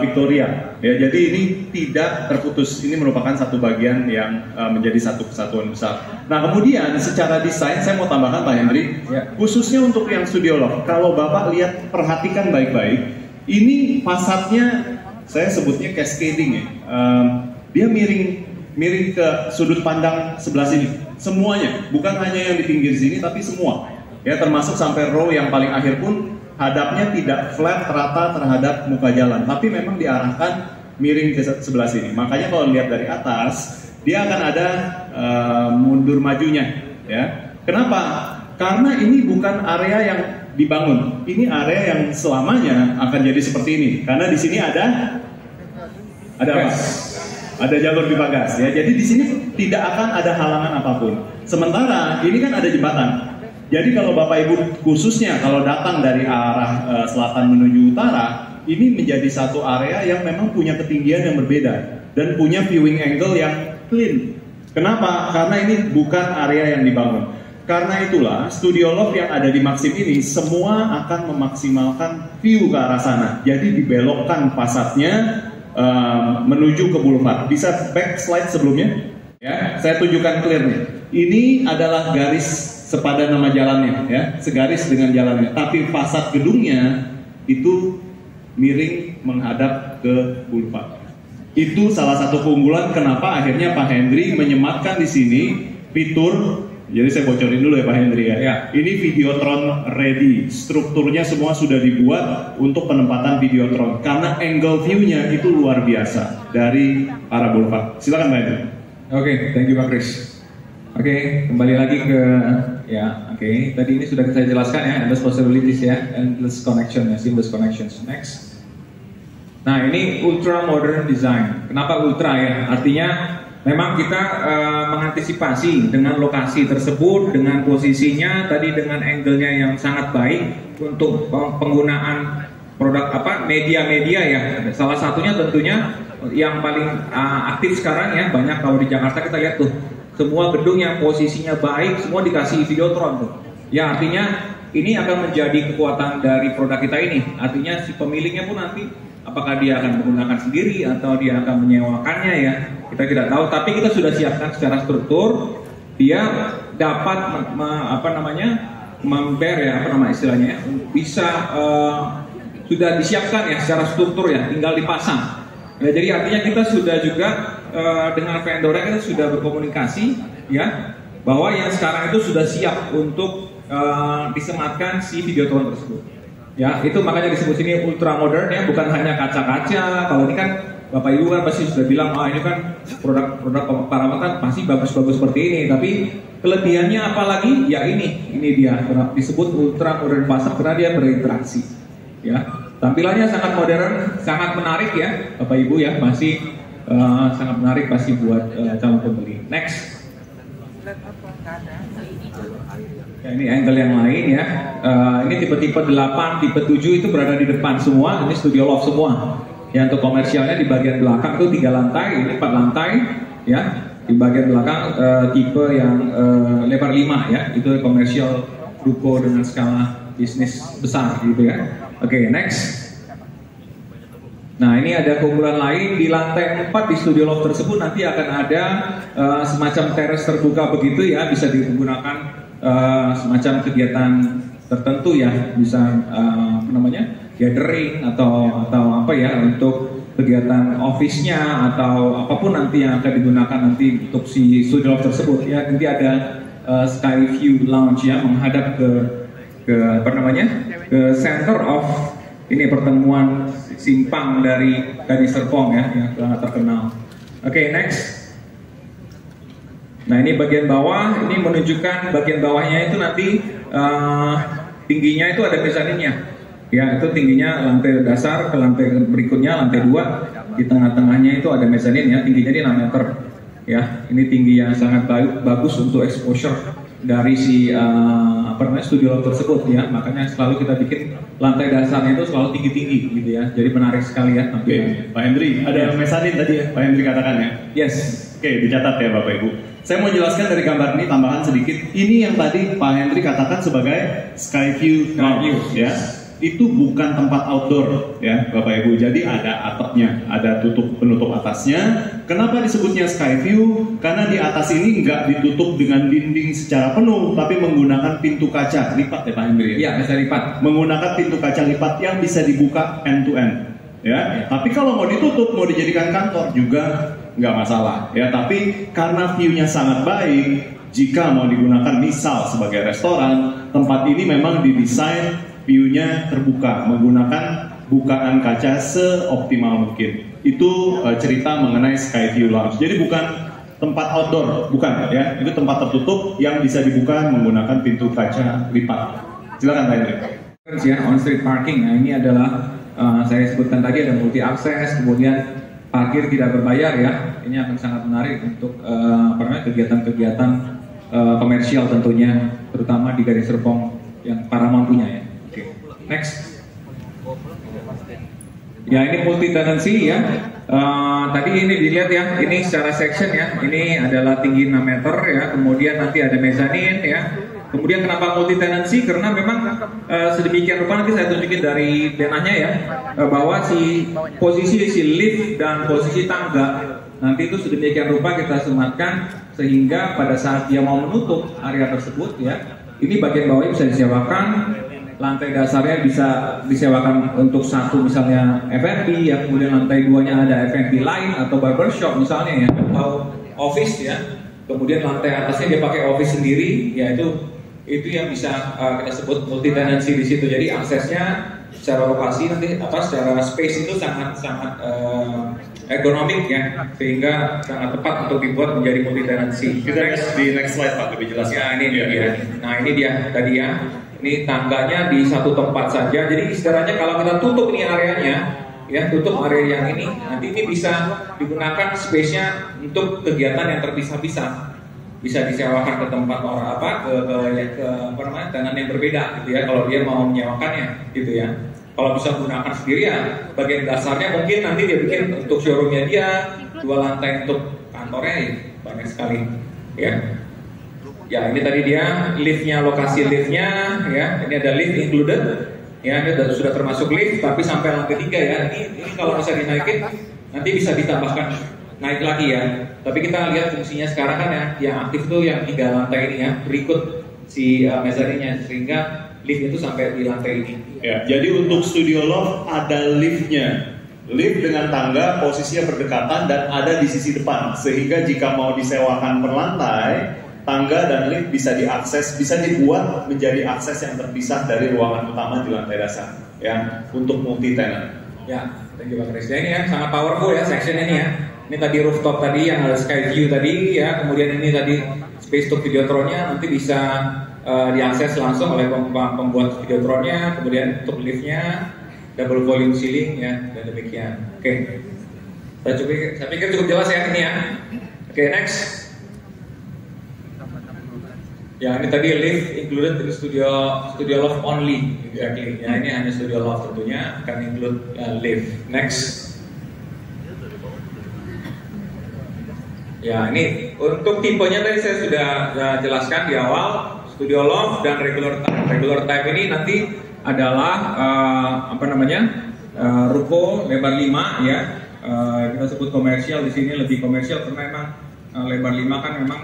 Victoria. Ya, jadi ini tidak terputus. Ini merupakan satu bagian yang menjadi satu kesatuan besar. Nah, kemudian secara desain saya mau tambahkan Pak Hendri, khususnya untuk yang Studio Loft. Kalau Bapak lihat, perhatikan baik-baik. Ini fasadnya saya sebutnya cascading ya. Dia miring ke sudut pandang sebelah sini. Semuanya, bukan hanya yang di pinggir sini, tapi semua. Ya, termasuk sampai row yang paling akhir pun hadapnya tidak flat rata terhadap muka jalan, tapi memang diarahkan miring ke sebelah sini. Makanya kalau lihat dari atas, dia akan ada mundur majunya. Ya, kenapa? Karena ini bukan area yang dibangun. Ini area yang selamanya akan jadi seperti ini. Karena di sini ada apa? Ada jalur bipagas. Ya, jadi di sini tidak akan ada halangan apapun. Sementara ini kan ada jembatan. Jadi kalau Bapak Ibu khususnya kalau datang dari arah selatan menuju utara, ini menjadi satu area yang memang punya ketinggian yang berbeda dan punya viewing angle yang clean. Kenapa? Karena ini bukan area yang dibangun. Karena itulah Studio Loft yang ada di Maxim ini semua akan memaksimalkan view ke arah sana. Jadi dibelokkan fasadnya menuju ke boulevard. Bisa back slide sebelumnya? Ya, saya tunjukkan clear nih. Ini adalah garis sepadan nama jalannya, ya, segaris dengan jalannya. Tapi fasad gedungnya itu miring menghadap ke boulevard. Itu salah satu keunggulan kenapa akhirnya Pak Hendri menyematkan di sini fitur. Jadi saya bocorin dulu ya Pak Hendri ya. Ini Videotron ready. Strukturnya semua sudah dibuat untuk penempatan Videotron. Karena angle view-nya itu luar biasa dari arah boulevard. Silakan Pak Hendri. Oke, thank you Pak Chris. Oke, kembali lagi ke tadi ini sudah saya jelaskan ya, endless possibilities ya, endless connection ya, seamless connections. Next. Nah, ini ultra modern design. Kenapa ultra ya? Artinya memang kita mengantisipasi dengan lokasi tersebut, dengan posisinya tadi, dengan angle-nya yang sangat baik untuk penggunaan produk media-media ya. Salah satunya tentunya yang paling aktif sekarang ya, banyak kalau di Jakarta kita lihat tuh semua gedung yang posisinya baik semua dikasih Videotron tuh. Ya, artinya ini akan menjadi kekuatan dari produk kita ini. Artinya si pemiliknya pun nanti apakah dia akan menggunakan sendiri atau dia akan menyewakannya ya, kita tidak tahu. Tapi kita sudah siapkan secara struktur, dia dapat istilahnya bisa sudah disiapkan ya secara struktur ya, tinggal dipasang. Ya, jadi artinya kita sudah juga dengan vendornya kita sudah berkomunikasi ya, bahwa yang sekarang itu sudah siap untuk disematkan si Videotron tersebut. Ya, itu makanya disebut sini ultra modern ya, bukan hanya kaca-kaca. Kalau ini kan Bapak Ibu kan pasti sudah bilang, ini kan produk Paramount pasti bagus-bagus seperti ini. Tapi kelebihannya apa lagi? Ya ini dia disebut ultra modern pasar karena dia berinteraksi. Ya, tampilannya sangat modern, sangat menarik ya, Bapak Ibu ya, masih sangat menarik pasti buat calon pembeli. Next. Ya, ini angle yang lain ya. Ini tipe-tipe 8, tipe 7 itu berada di depan semua. Ini Studio Loft semua. Ya, untuk komersialnya di bagian belakang itu 3 lantai, ini 4 lantai ya. Di bagian belakang tipe yang lebar 5 ya. Itu komersial ruko dengan skala bisnis besar gitu ya. Oke, next. Nah, ini ada keunggulan lain di lantai 4 di Studio Loft tersebut nanti akan ada semacam teras terbuka begitu ya, bisa digunakan semacam kegiatan tertentu ya, bisa gathering atau apa ya, untuk kegiatan office-nya atau apapun nanti yang akan digunakan nanti untuk si Studio Loft tersebut ya. Nanti ada Sky View Lounge ya, menghadap ke center of ini pertemuan simpang dari Serpong ya, yang sangat terkenal. Oke, next. Nah, ini bagian bawah, ini menunjukkan bagian bawahnya itu nanti tingginya itu ada mezaninnya. Ya, itu tingginya lantai dasar ke lantai berikutnya, lantai 2. Di tengah-tengahnya itu ada mezanin ya, tingginya di 6 meter. ya. Ini tinggi yang sangat bagus untuk exposure dari si studio loft tersebut ya. Makanya selalu kita bikin lantai dasarnya itu selalu tinggi-tinggi gitu ya. Jadi menarik sekali ya. Oke, Pak Hendri, ada mezanin tadi ya, Pak Hendri katakan ya. Yes. Oke, dicatat ya Bapak Ibu. Saya mau jelaskan dari gambar ini, tambahan sedikit. Ini yang tadi Pak Hendri katakan sebagai Skyview Lounge ya. Itu bukan tempat outdoor ya Bapak Ibu. Jadi ada atapnya, ada penutup atasnya. Kenapa disebutnya Skyview? Karena di atas ini nggak ditutup dengan dinding secara penuh, tapi menggunakan pintu kaca lipat ya Pak Hendri. Iya, bisa lipat. Menggunakan pintu kaca lipat yang bisa dibuka end to end. Ya, tapi kalau mau ditutup, mau dijadikan kantor juga nggak masalah. Ya, tapi karena view-nya sangat baik, jika mau digunakan misal sebagai restoran, tempat ini memang didesain view-nya terbuka, menggunakan bukaan kaca seoptimal mungkin. Itu cerita mengenai Skyview Lounge. Jadi bukan tempat outdoor, bukan ya. Itu tempat tertutup yang bisa dibuka menggunakan pintu kaca lipat. Silakan Pak Hendri. Ya, on street parking. Nah, ini adalah saya sebutkan tadi ada multi akses, kemudian parkir tidak berbayar ya. Ini akan sangat menarik untuk kegiatan-kegiatan komersial tentunya, terutama di Gading Serpong yang Paramount punya ya. Oke. Next. Ya, ini multi tenancy ya. Tadi ini dilihat ya, ini secara section ya. Ini adalah tinggi 6 meter ya. Kemudian nanti ada mezanin ya. Kemudian kenapa multi tenancy? Karena memang sedemikian rupa nanti saya tunjukin dari denahnya ya, bahwa posisi lift dan posisi tangga nanti itu sedemikian rupa kita sematkan sehingga pada saat dia mau menutup area tersebut ya, ini bagian bawahnya bisa disewakan, lantai dasarnya bisa disewakan untuk satu misalnya F&B ya, kemudian lantai 2-nya ada F&B lain atau barbershop misalnya ya, atau office ya. Kemudian lantai atasnya dia pakai office sendiri, yaitu yang bisa kita sebut multi tenancy di situ. Jadi aksesnya secara lokasi nanti secara space itu sangat ergonomik ya, sehingga sangat tepat untuk dibuat menjadi multi tenancy. Kita di next slide Pak, lebih jelas ya. Ini dia. Nah, ini dia tadi ya. Ini tangganya di satu tempat saja. Jadi istilahnya kalau kita tutup ini areanya ya, tutup area yang ini, nanti ini bisa digunakan space-nya untuk kegiatan yang terpisah-pisah. Bisa disewakan ke tempat orang tenan yang berbeda gitu ya, kalau dia mau menyewakannya gitu ya. Kalau bisa gunakan sendiri ya, bagian dasarnya mungkin nanti dia bikin untuk showroomnya dia, 2 lantai untuk kantornya ya, banyak sekali ya. Ya, ini tadi dia liftnya, lokasi liftnya ya. Ini ada lift included ya, ini sudah termasuk lift tapi sampai lantai 3 ya. Ini kalau bisa dinaikin nanti bisa ditambahkan naik lagi ya. Tapi kita lihat fungsinya sekarang kan ya, yang aktif tuh yang 3 lantai ini ya, berikut si mezaninnya, sehingga lift itu sampai di lantai ini. Ya, jadi untuk studio loft ada liftnya. Lift dengan tangga posisinya berdekatan dan ada di sisi depan, sehingga jika mau disewakan per lantai, tangga dan lift bisa diakses, bisa dibuat menjadi akses yang terpisah dari ruangan utama di lantai dasar ya, untuk multi tenant. Ya, thank you Pak Kris. Ini ya sangat powerful ya section ini ya. Ini tadi rooftop tadi yang ada sky view tadi ya, kemudian ini tadi space untuk videotronnya nanti bisa diakses langsung oleh pembuat videotronnya, kemudian untuk liftnya double volume ceiling ya, dan demikian. Oke. Saya pikir cukup jelas ya ini ya. Oke, next. Ya, ini tadi lift included di studio loft only exactly. Ya, ini hanya studio loft tentunya akan include lift. Next. Ya, ini untuk tipenya tadi saya sudah jelaskan di awal, studio loft dan regular type. Regular type ini nanti adalah ruko lebar 5 ya. Kita sebut komersial di sini, lebih komersial karena memang lebar 5 kan memang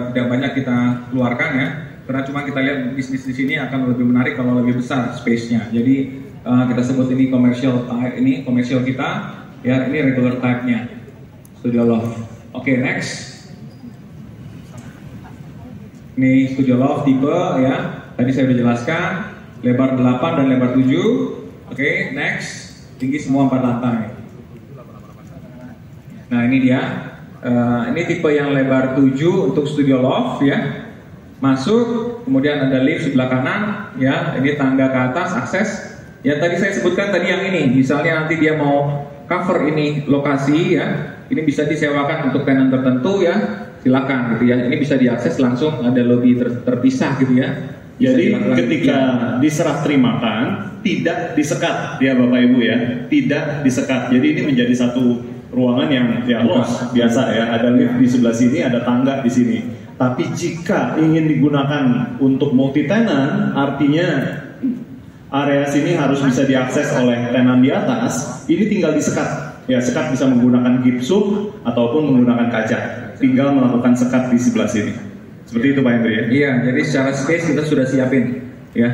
tidak banyak kita keluarkan ya. Karena cuma kita lihat bisnis di sini akan lebih menarik kalau lebih besar space-nya. Jadi kita sebut ini komersial type, ini komersial kita ya, ini regular type-nya studio loft. Oke, next. Ini studio loft tipe ya. Tadi saya sudah jelaskan lebar 8 dan lebar 7. Oke, next. Tinggi semua 4 lantai. Nah, ini dia. Ini tipe yang lebar 7 untuk studio loft ya. Masuk, kemudian ada lift sebelah kanan ya. Ini tangga ke atas akses. Ya, tadi saya sebutkan tadi yang ini. Misalnya nanti dia mau cover ini lokasi ya. Ini bisa disewakan untuk tenan tertentu ya, silakan gitu ya. Ini bisa diakses langsung, ada lobby terpisah gitu ya. Bisa Jadi dilakukan. ketika diserah terimakan tidak disekat ya Bapak Ibu ya, tidak disekat. Jadi ini menjadi satu ruangan yang ya luas biasa ya, ada lift di sebelah sini, ada tangga di sini. Tapi jika ingin digunakan untuk multi tenant, artinya area sini harus bisa diakses oleh tenan di atas. Ini tinggal disekat. Ya, sekat bisa menggunakan gipsum ataupun menggunakan kaca. Tinggal melakukan sekat di sebelah sini. Seperti itu Pak Hendri ya. Iya, jadi secara space kita sudah siapin ya.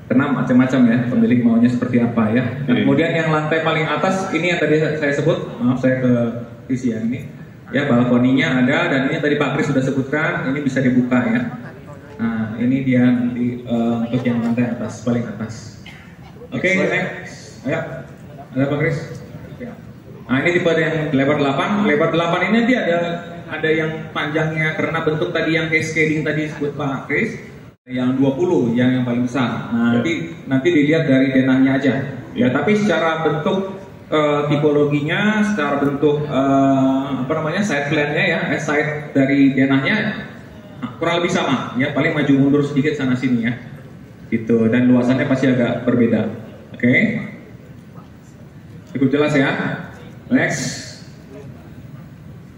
Karena macam-macam ya, pemilik maunya seperti apa ya. Nah, kemudian yang lantai paling atas ini yang tadi saya sebut, maaf saya ke sisi yang ini. Ya, balkoninya ada dan ini tadi Pak Kris sudah sebutkan, ini bisa dibuka ya. Nah, ini dia nanti untuk yang lantai atas, paling atas. Oke, next. Ayo. Ada Pak Kris? Nah, ini tipe yang lebar 8. Lebar 8 ini nanti ada yang panjangnya karena bentuk tadi yang cascading tadi disebut Pak Kris. Yang 20 yang paling besar. Nah, nanti dilihat dari denahnya aja. Ya, tapi secara bentuk tipologinya, secara bentuk side plan-nya ya, side dari denahnya kurang lebih sama ya, paling maju mundur sedikit sana sini ya. Gitu, dan luasannya pasti agak berbeda. Oke. Cukup jelas ya. Next.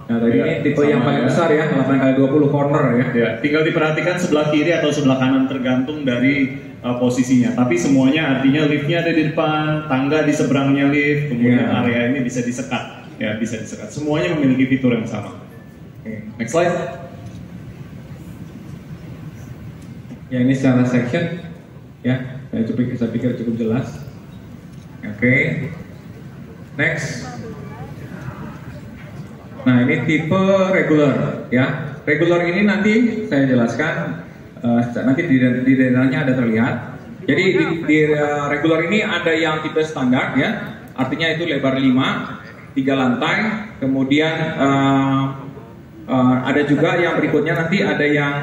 Nah, tadi ini tipe yang paling besar ya, 8x20 corner ya. Ya, tinggal diperhatikan sebelah kiri atau sebelah kanan tergantung dari posisinya. Tapi semuanya artinya liftnya ada di depan, tangga di seberangnya lift, kemudian area ini bisa disekat. Ya, bisa disekat. Semuanya memiliki fitur yang sama. Next slide. Ya, ini secara section ya. Saya pikir cukup jelas. Oke. Next. Nah, ini tipe regular ya. Regular ini nanti saya jelaskan nanti di denahnya ada terlihat. Jadi di regular ini ada yang tipe standar ya. Artinya itu lebar 5, 3 lantai. Kemudian ada juga yang berikutnya nanti ada yang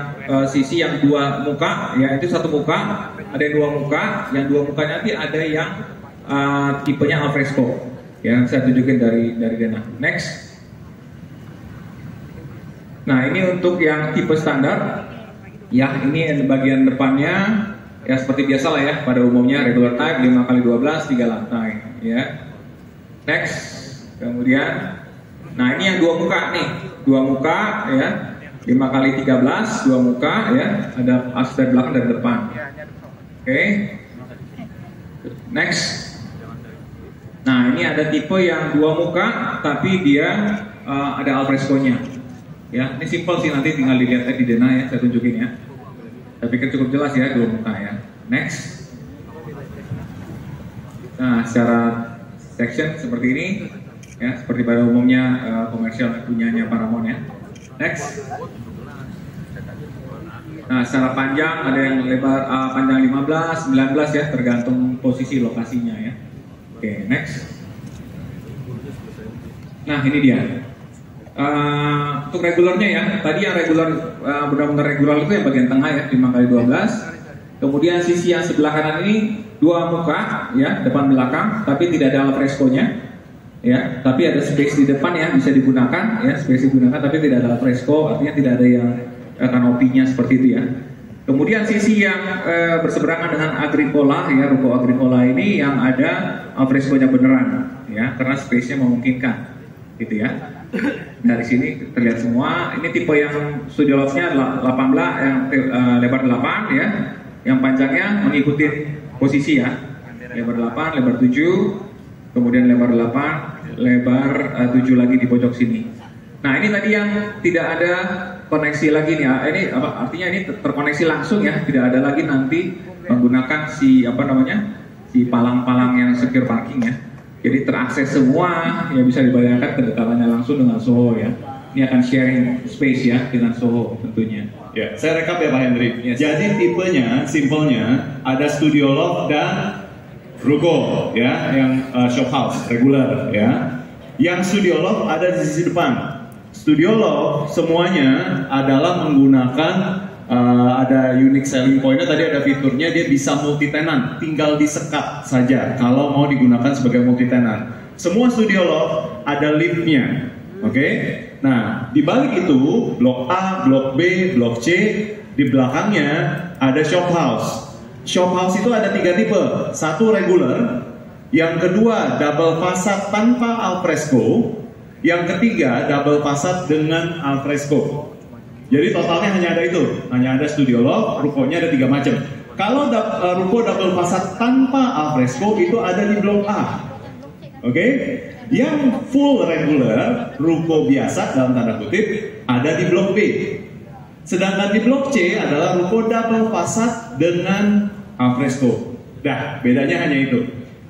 sisi yang 2 muka ya, itu 1 muka, ada yang 2 muka, yang 2 muka nanti ada yang tipenya alfresco. Ya, saya tunjukin dari denah. Next. Nah, ini untuk yang tipe standar ya, ini bagian depannya ya seperti biasa lah ya, pada umumnya regular type 5x12 3 lantai ya. Next. Kemudian nah, ini yang 2 muka nih, 2 muka ya, 5x13 2 muka ya, ada akses dari belakang dan depan. Oke. Next. Nah, ini ada tipe yang 2 muka tapi dia ada alfresco-nya. Ya, ini simpel sih, nanti tinggal dilihat di denah ya, saya tunjukin ya. Saya pikir cukup jelas ya, 2 muka ya. Next. Nah, secara section seperti ini ya, seperti pada umumnya komersial punyanya Paramount ya. Next. Nah, secara panjang ada yang lebar panjang 15, 19 ya, tergantung posisi lokasinya ya. Oke, next. Nah, ini dia. Untuk regularnya ya, tadi yang regular benar-benar regular itu yang bagian tengah ya, 5x12. Kemudian sisi yang sebelah kanan ini 2 muka ya, depan belakang, tapi tidak ada alfresco-nya ya, tapi ada space di depan ya, bisa digunakan ya, space digunakan tapi tidak ada alfresco, artinya tidak ada yang kanopinya seperti itu ya. Kemudian sisi yang berseberangan dengan Agricola ya, ruko Agricola ini yang ada alfresco-nya beneran ya, karena space-nya memungkinkan gitu ya. Dari sini terlihat semua. Ini tipe yang studio loft-nya 18 yang lebar 8 ya, yang panjangnya mengikuti posisi ya, lebar 8, lebar 7, kemudian lebar 8, lebar 7 lagi di pojok sini. Nah, ini tadi yang tidak ada koneksi lagi nih. Ini apa artinya? Ini terkoneksi langsung ya, tidak ada lagi nanti menggunakan si palang-palang yang secure parking ya. Jadi terakses semua, ya bisa dibayangkan kedekatannya langsung dengan Soho ya. Ini akan sharing space ya dengan Soho tentunya. Ya, saya rekap ya Pak Hendri. Yes. Jadi tipenya, simpelnya ada studio loft dan ruko ya, yang shop house regular ya. Yang studio loft ada di sisi depan. Studio loft semuanya adalah menggunakan ada unique selling point-nya, tadi ada fiturnya dia bisa multi tenant, tinggal disekat saja kalau mau digunakan sebagai multi tenant. Semua studio loft ada liftnya Oke. Nah, di balik itu blok A, blok B, blok C, di belakangnya ada shop house. Shop house itu ada 3 tipe. Satu regular, yang kedua double fasad tanpa alfresco, yang ketiga double fasad dengan alfresco. Jadi totalnya hanya ada itu, hanya ada studio loft, rukonya ada 3 macam. Kalau ruko double fasad tanpa alfresco itu ada di blok A. Oke? Yang full regular, ruko biasa dalam tanda kutip, ada di blok B. Sedangkan di blok C adalah ruko double fasad dengan alfresco. Nah, bedanya hanya itu.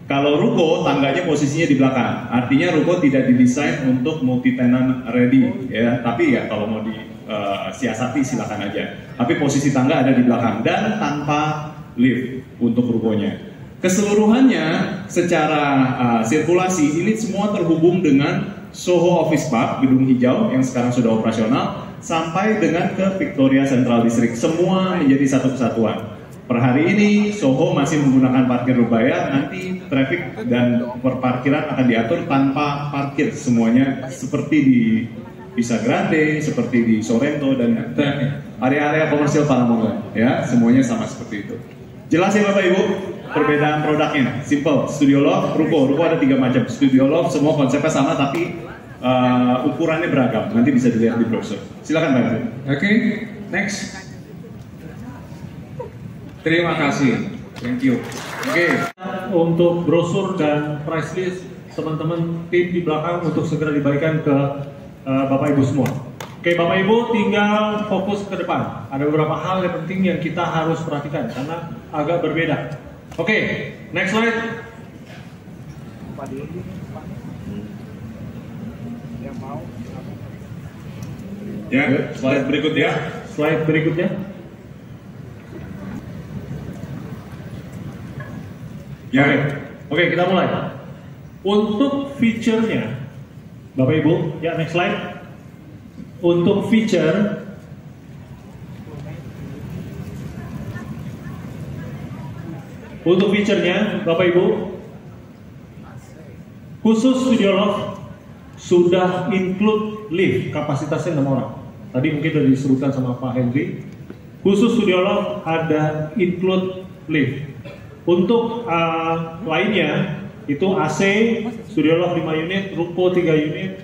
Kalau ruko, tangganya posisinya di belakang. Artinya ruko tidak didesain untuk multi tenant ready, ya. Tapi ya kalau mau disiasati silakan aja. Tapi posisi tangga ada di belakang dan tanpa lift untuk rukonya. Keseluruhannya secara sirkulasi ini semua terhubung dengan Soho Office Park, gedung hijau yang sekarang sudah operasional, sampai dengan ke Victoria Central District. Semua menjadi satu kesatuan. Per hari ini Soho masih menggunakan parkir berbayar, nanti traffic dan perparkiran akan diatur tanpa parkir semuanya seperti di Visa Grande, seperti di Sorrento dan area-area komersial Paramonga, ya semuanya sama seperti itu. Jelas ya Bapak Ibu perbedaan produknya, simple. Studio loft, ruko ada 3 macam. Studio loft semua konsepnya sama tapi ukurannya beragam. Nanti bisa dilihat di browser. Silakan Pak Ibu. Oke, next. Terima kasih, thank you. Oke. Untuk brosur dan price list teman-teman tim di belakang untuk segera dibagikan ke Bapak Ibu semua. Oke, Bapak Ibu tinggal fokus ke depan. Ada beberapa hal yang penting yang kita harus perhatikan karena agak berbeda. Oke, next slide. Ya, slide berikutnya. Slide berikutnya. Ya. Oke, kita mulai. Untuk feature-nya, Bapak Ibu, ya next slide. Untuk feature, nya Bapak Ibu, khusus studio loft sudah include lift, kapasitasnya 6 orang. Tadi mungkin sudah disebutkan sama Pak Henry. Khusus studio loft ada include lift. Untuk lainnya itu AC, studio loft 5 unit, ruko 3 unit,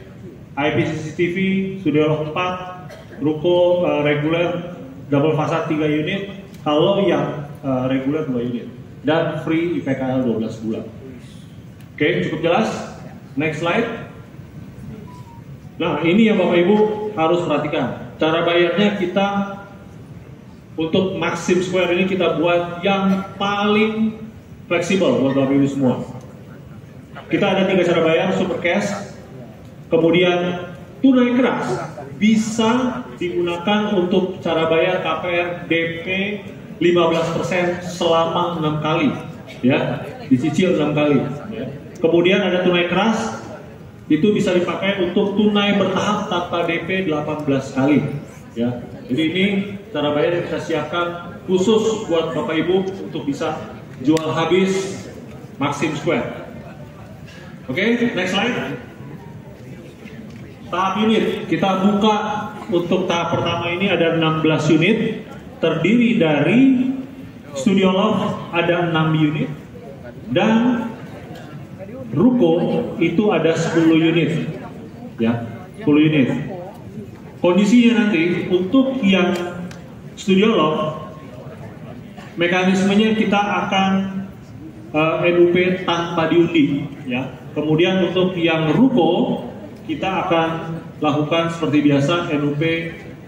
IP CCTV, studio loft 4, ruko reguler double fasad 3 unit, kalau yang reguler 2 unit, dan free IPKL 12 bulan. Oke, cukup jelas? Next slide. Nah, ini yang Bapak Ibu harus perhatikan. Cara bayarnya kita untuk Maxim Square ini kita buat yang paling fleksibel buat Bapak Ibu semua. Kita ada 3 cara bayar, super cash, kemudian tunai keras bisa digunakan untuk cara bayar KPR DP 15% selama 6 kali, ya, dicicil 6 kali. Ya. Kemudian ada tunai keras, itu bisa dipakai untuk tunai bertahap tanpa DP 18 kali. Ya. Jadi ini cara bayar yang kita siapkan khusus buat Bapak Ibu untuk bisa jual habis Maxim Square. Oke, next slide. Tahap unit, kita buka untuk tahap pertama ini ada 16 unit, terdiri dari studio loft ada 6 unit, dan ruko itu ada 10 unit, ya, 10 unit. Kondisinya nanti untuk yang studio loft, mekanismenya kita akan NUP tanpa diundi, ya. Kemudian untuk yang ruko kita akan lakukan seperti biasa NUP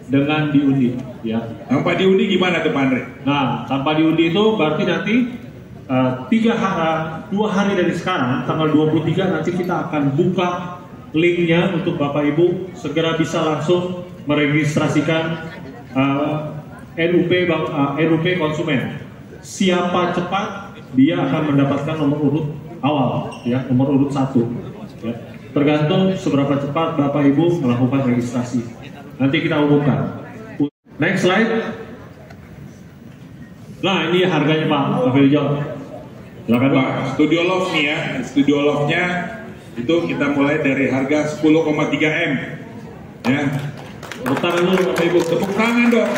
dengan diundi, ya. Tanpa diundi gimana tuh Pak Andre? Nah, tanpa diundi itu berarti nanti 2 hari dari sekarang, tanggal 23 nanti kita akan buka linknya untuk Bapak Ibu segera bisa langsung meregistrasikan NUP konsumen. Siapa cepat dia akan mendapatkan nomor urut awal, ya, nomor urut 1. Ya. Tergantung seberapa cepat Bapak Ibu melakukan registrasi. Nanti kita umumkan. Next slide. Nah, ini harganya Pak Afiljo. Silakan Pak. Studio loft nih ya, studio loftnya Itu kita mulai dari harga 10,3 M. Ya. Tepuk tangan dulu Bapak Ibu. Tepuk tangan dong.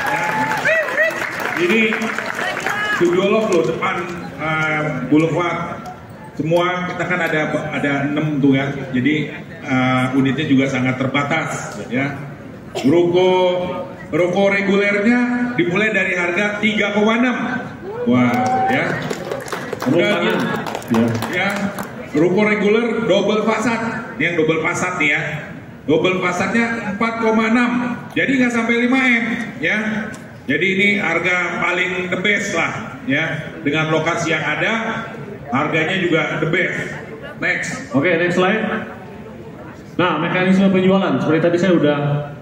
Ya. Ini Studio Love loh, depan Boulevard. Semua kita kan ada 6 tuh ya. Jadi unitnya juga sangat terbatas ya. Ruko regulernya dimulai dari harga 3,6. Wah, ya. Dan ya, ruko reguler double fasad. Ini yang double fasad nih ya. Double fasadnya 4,6. Jadi nggak sampai 5 M ya. Jadi ini harga paling the best lah ya. Dengan lokasi yang ada, harganya juga the best. Next. Oke, next slide. Nah, mekanisme penjualan seperti tadi saya udah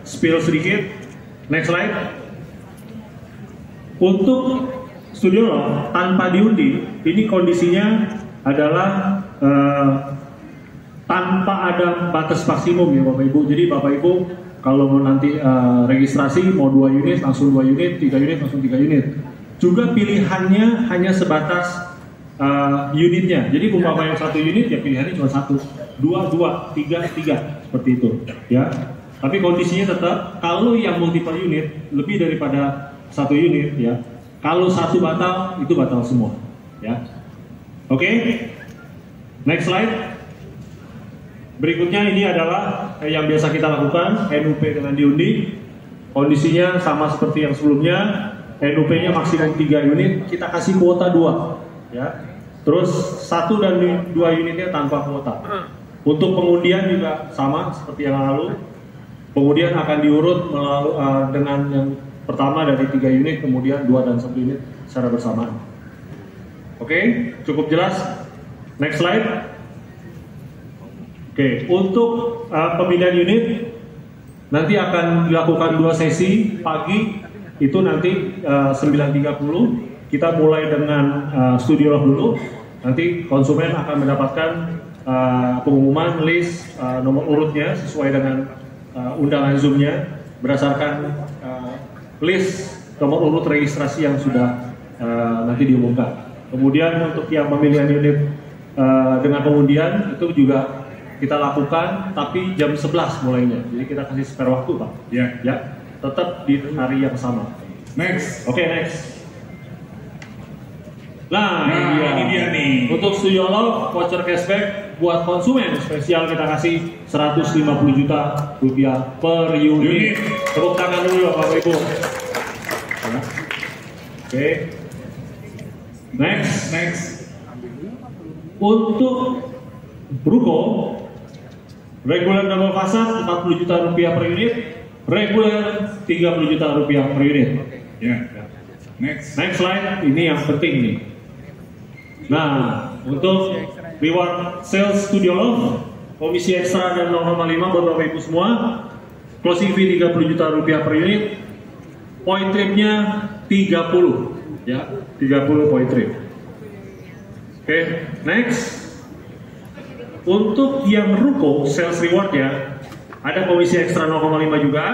spill sedikit. Next slide. Untuk Studio Love tanpa diundi, ini kondisinya adalah tanpa ada batas maksimum ya Bapak Ibu. Jadi Bapak Ibu kalau mau nanti registrasi mau 2 unit langsung 2 unit, 3 unit langsung 3 unit. Juga pilihannya hanya sebatas unitnya. Jadi umpamanya 1 unit ya pilihannya cuma 1, 2, 2, 3, 3 seperti itu ya. Tapi kondisinya tetap kalau yang multiple unit lebih daripada 1 unit ya. Kalau 1 batal itu batal semua ya. Oke. Next slide. Berikutnya ini adalah yang biasa kita lakukan, NUP dengan diundi. Kondisinya sama seperti yang sebelumnya. NUP-nya maksimum 3 unit, kita kasih kuota 2 ya. Terus 1 dan 2 unitnya tanpa kuota. Untuk pengundian juga sama seperti yang lalu. Pengundian akan diurut dengan yang pertama dari 3 unit, kemudian 2 dan 1 unit secara bersamaan. Oke, cukup jelas. Next slide. Oke, untuk pemindahan unit nanti akan dilakukan 2 sesi pagi. Itu nanti 9.30 kita mulai dengan Studio Love dulu. Nanti konsumen akan mendapatkan pengumuman list nomor urutnya sesuai dengan undangan Zoom-nya berdasarkan list nomor urut registrasi yang sudah nanti diumumkan. Kemudian untuk yang pemilihan unit dengan pengundian itu juga kita lakukan, tapi jam 11 mulainya. Jadi kita kasih spare waktu Pak. Ya. Tetap di hari yang sama. Next. Oke, next. Nah, ini dia nih. Untuk Studio Love voucher cashback buat konsumen spesial kita kasih 150 juta rupiah per unit. Tepuk tangan dulu Bapak Ibu. Oke. Next. Untuk ruko reguler double fasad 40 juta rupiah per unit, reguler 30 juta rupiah per unit. Ya. Next slide, ini yang penting nih. Nah, untuk reward sales Studio Love, komisi ekstra dan 0,5 buat Bapak Ibu semua, closing fee 30 juta rupiah per unit, point tripnya 30 ya, 30 point trip. Oke, next. Untuk yang ruko sales reward ya, ada komisi ekstra 0,5 juga.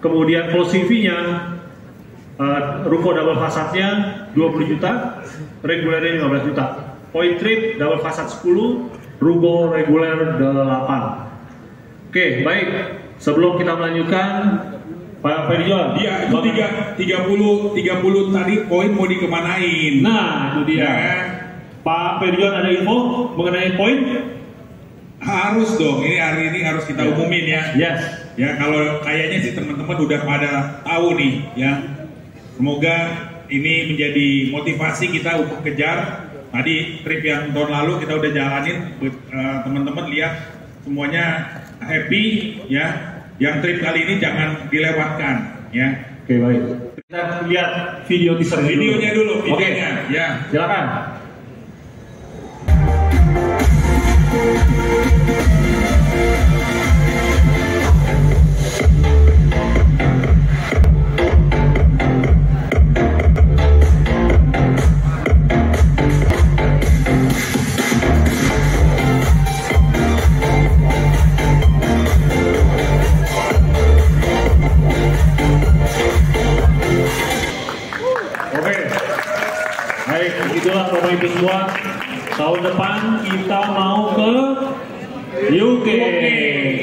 Kemudian closing fee-nya ruko double fasadnya 20 juta, regulernya 15 juta. Point trip double fasad 10, ruko reguler 8. Oke, baik. Sebelum kita melanjutkan, Pak Ferdinand. Iya, itu 30 tadi poin mau dikemanain. Nah, itu dia. Ya. Pak Ferdinand ada info mengenai poin? Harus dong, ini hari ini harus kita umumin ya. Yes. Ya, kalau kayaknya sih teman-teman udah pada tahu nih ya. Semoga ini menjadi motivasi kita untuk kejar. Tadi trip yang tahun lalu kita udah jalanin, teman-teman lihat semuanya happy ya. Yang trip kali ini jangan dilewatkan ya. Oke, baik. Kita lihat video teaser videonya dulu. Videonya. Oke. Ya. Silakan. Baik, begitulah Bapak Ibu semua. Tahun depan kita mau ke UK.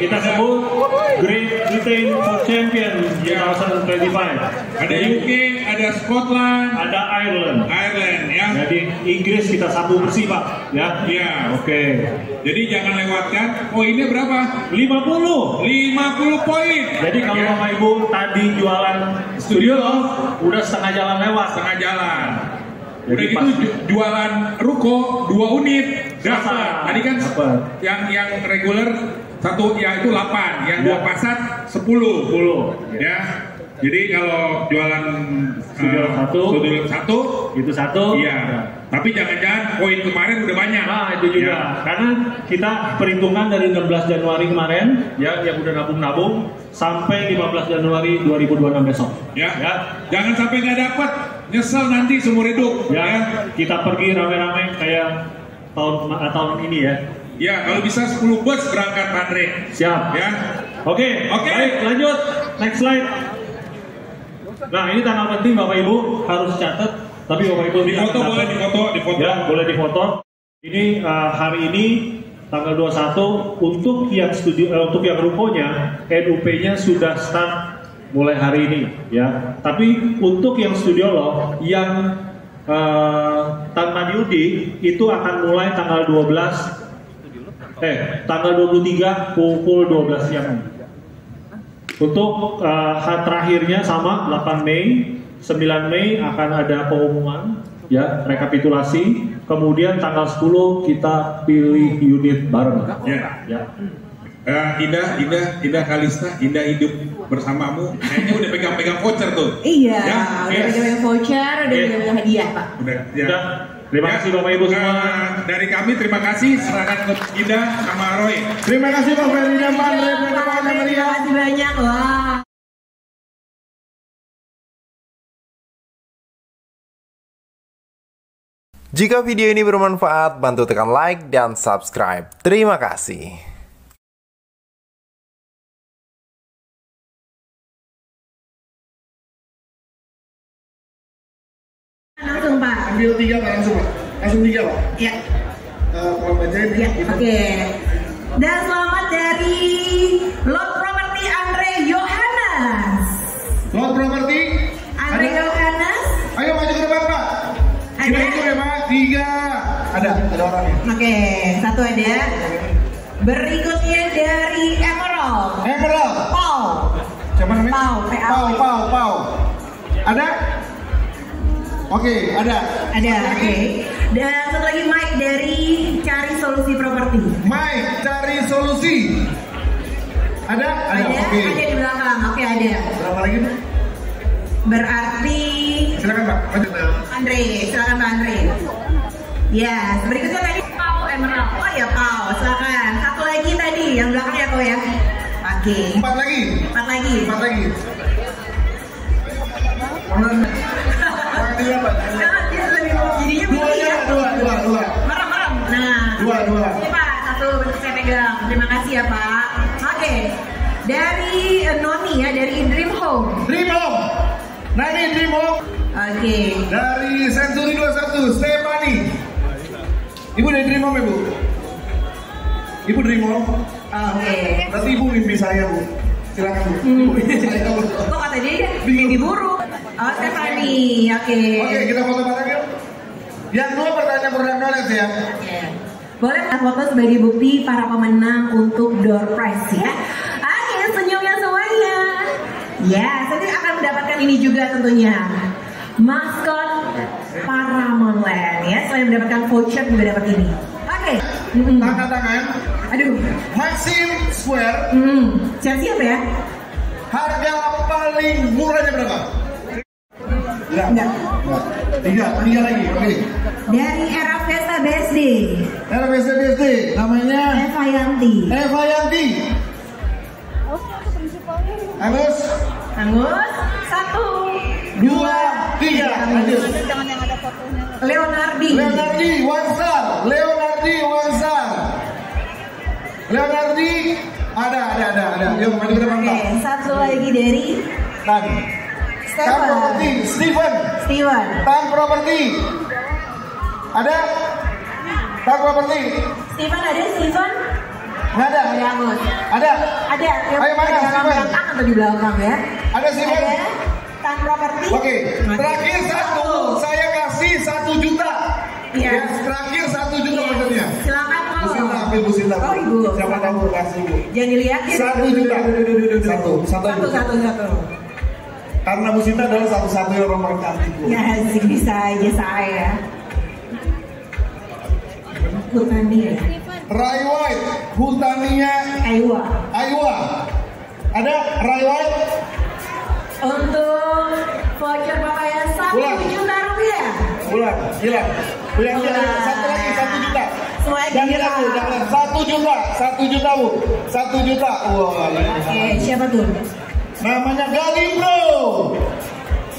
Kita sebut Great Britain for Champion 2025. Ada UK, ada Scotland, ada Ireland ya. Jadi Inggris kita sapu bersih Pak, ya. Iya. Oke. Jadi jangan lewatkan. Poinnya berapa? 50 poin. Jadi kalau Bapak Ibu tadi jualan Studio Love, udah setengah jalan lewat. Setengah jalan. Jadi Udah gitu jualan ruko 2 unit dapat. Tadi kan dapat. yang reguler satu ya itu 8, yang 2 pasat 10. Ya. Jadi kalau jualan Studio satu itu satu. iya. Tapi jangan-jangan poin kemarin udah banyak. Nah, itu juga. Ya. Karena kita perhitungan dari 16 Januari kemarin ya yang udah nabung-nabung sampai 15 Januari 2026 besok. Ya. Jangan sampai nggak dapat, nyesel nanti seumur hidup. Ya. Kita pergi rame-rame kayak tahun ini ya. Ya, kalau bisa 10 bus berangkat Pak Andre. Siap. Ya. Oke. Baik, lanjut. Next slide. Nah, ini tanggal penting Bapak Ibu harus catat. Tapi Bapak Ibu boleh difoto. Ya, boleh difoto. Ini hari ini tanggal 21 untuk yang untuk yang rukonya NUP-nya sudah start mulai hari ini ya. Tapi untuk yang Studio Love yang tanpa diundi itu akan mulai tanggal 23 pukul 12 siang. Untuk terakhirnya sama 8 Mei, 9 Mei akan ada pengumuman ya, rekapitulasi. Kemudian tanggal 10 kita pilih unit bareng. Ya. Indah Kalista, indah hidup bersamamu. Kayaknya udah pegang-pegang voucher tuh. Iya, ya, udah pegang voucher, udah pegang hadiah Pak. Udah. Terima kasih Bapak Ibu semua. Dari kami terima kasih, serahkan ke Indah sama Roy. Terima kasih Pak Ferry dan Pak Andre. Terima kasih banyak. Wah. Jika video ini bermanfaat, bantu tekan like dan subscribe. Terima kasih. Langsung Pak. Ambil 3 Pak, langsung Pak. Langsung 3 Pak. Ya. Tolong bacain. Ya, oke. Dan selamat dari Lot Property Andre Yohanes. Lot Property. Andre Yohanes. Ayo maju ke depan Pak. Ada? Kita hitung ya Pak. 3. Ada orangnya. Oke, satu ada. Berikutnya dari Emerald. Paul. Siapa namanya? Pau. Ada? Oke, ada. Oke. Dan satu lagi Mike dari Cari Solusi Properti. Mike, Cari Solusi. Ada? Oke. Ada di belakang. Oke, ada. Berapa lagi Pak? Berarti Silakan Pak. Andre, silakan Pak Andre. Ya, berikutnya tadi Pau Emerald. Oh ya Pau, silakan. Satu lagi tadi yang belakang ya kau ya. Oke. 4 lagi. 4 lagi. Dia lebih jadinya begini ya. Dua. Merem. Nah. Dua. Ini Pak, satu saya pegang. Terima kasih ya Pak. Oke. Dari Noni ya, dari Dream Home. Nani Dream Home. Oke. Dari Century 21, Stephanie. Ibu dari Dream Home ya Bu? Ibu Dream Home. Oke. Berarti Ibu mimpi saya Bu. Silakan Bu. Ibu mimpi saya Bu. Kok kata dia mimpi buruk? Oh Stephanie, oke. Oke, kita foto bareng yuk. Yang 2 pertanyaan produk knowledge ya. Boleh foto sebagai bukti para pemenang untuk door prize ya. Oke, senyumnya semuanya. Ya, nanti akan mendapatkan ini juga tentunya. Maskot Paramount Land ya. Selain mendapatkan voucher juga dapat ini. Oke. Tangan. Aduh. Maxim Square. Siap-siap ya. Harga paling murahnya berapa? Enggak. 3 lagi. Oke. Dari Era Vesta BSD. RBSD. Namanya Eva Yanti. Angus. 1, 2, 3. Lanjut. Leonardi. Leonardi. Ada. Yuk maju ke depan Pak. Oke, satu lagi dari Tan Property. Steven. Tan Property. Ada? Tan Property. Steven ada Steven? Nggak ada. Ada Agus. Ada. Ada. Ayo, mana, Ada Steven? belakang atau di belakang ya? Ada sih, Ben? Ada. Tan Properti. Oke, terakhir satu, saya kasih 1 juta. Iya. Ya, terakhir 1 juta maksudnya. Silakan Bu Sinta, ambil Bu Sinta. Oh, Ibu. Siapa tahu kasih Bu. Jangan dilihatin. 1 juta. Satu. Karena Bu Sinta adalah satu-satunya orang paling cantik Bu. Ya sih bisa aja saya. Hutania. Rai White, Hutania Aiwa. Ada Rai White? Untuk voucher Bapak yang 1 juta rupiah. Ulang, hilang. Satu lagi 1 juta. Semuanya Jangan hilang. Bu, jangan. 1 juta Bu. 1 juta. Wah, Oke, siapa tuh? namanya Galibro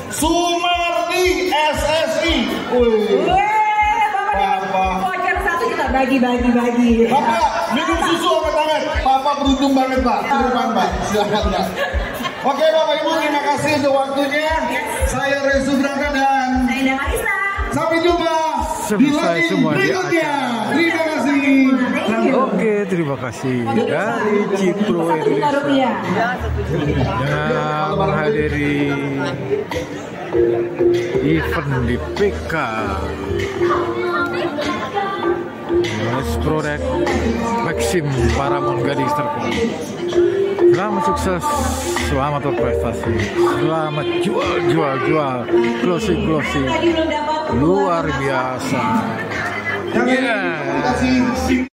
Sumardi SSI. Wih. Bapak voucher 1 juta bagi. Bapak minum susu angkat tangan. Bapak beruntung banget Pak. Ke depan Pak. Silakan Pak. Oke Bapak Ibu, terima kasih untuk waktunya. Saya Resu Braka dan Saya Indah Marisa. sampai jumpa di Selesai lagi semua di berikutnya. Terima kasih. Oke, terima kasih dari Cipro 1 juta rupiah. yang menghadiri event di PK. Produk Maxim Paramount Gading Serpong. Selamat sukses, selamat berprestasi, selamat jual, closing Tadi belum dapat luar biasa. Terima kasih.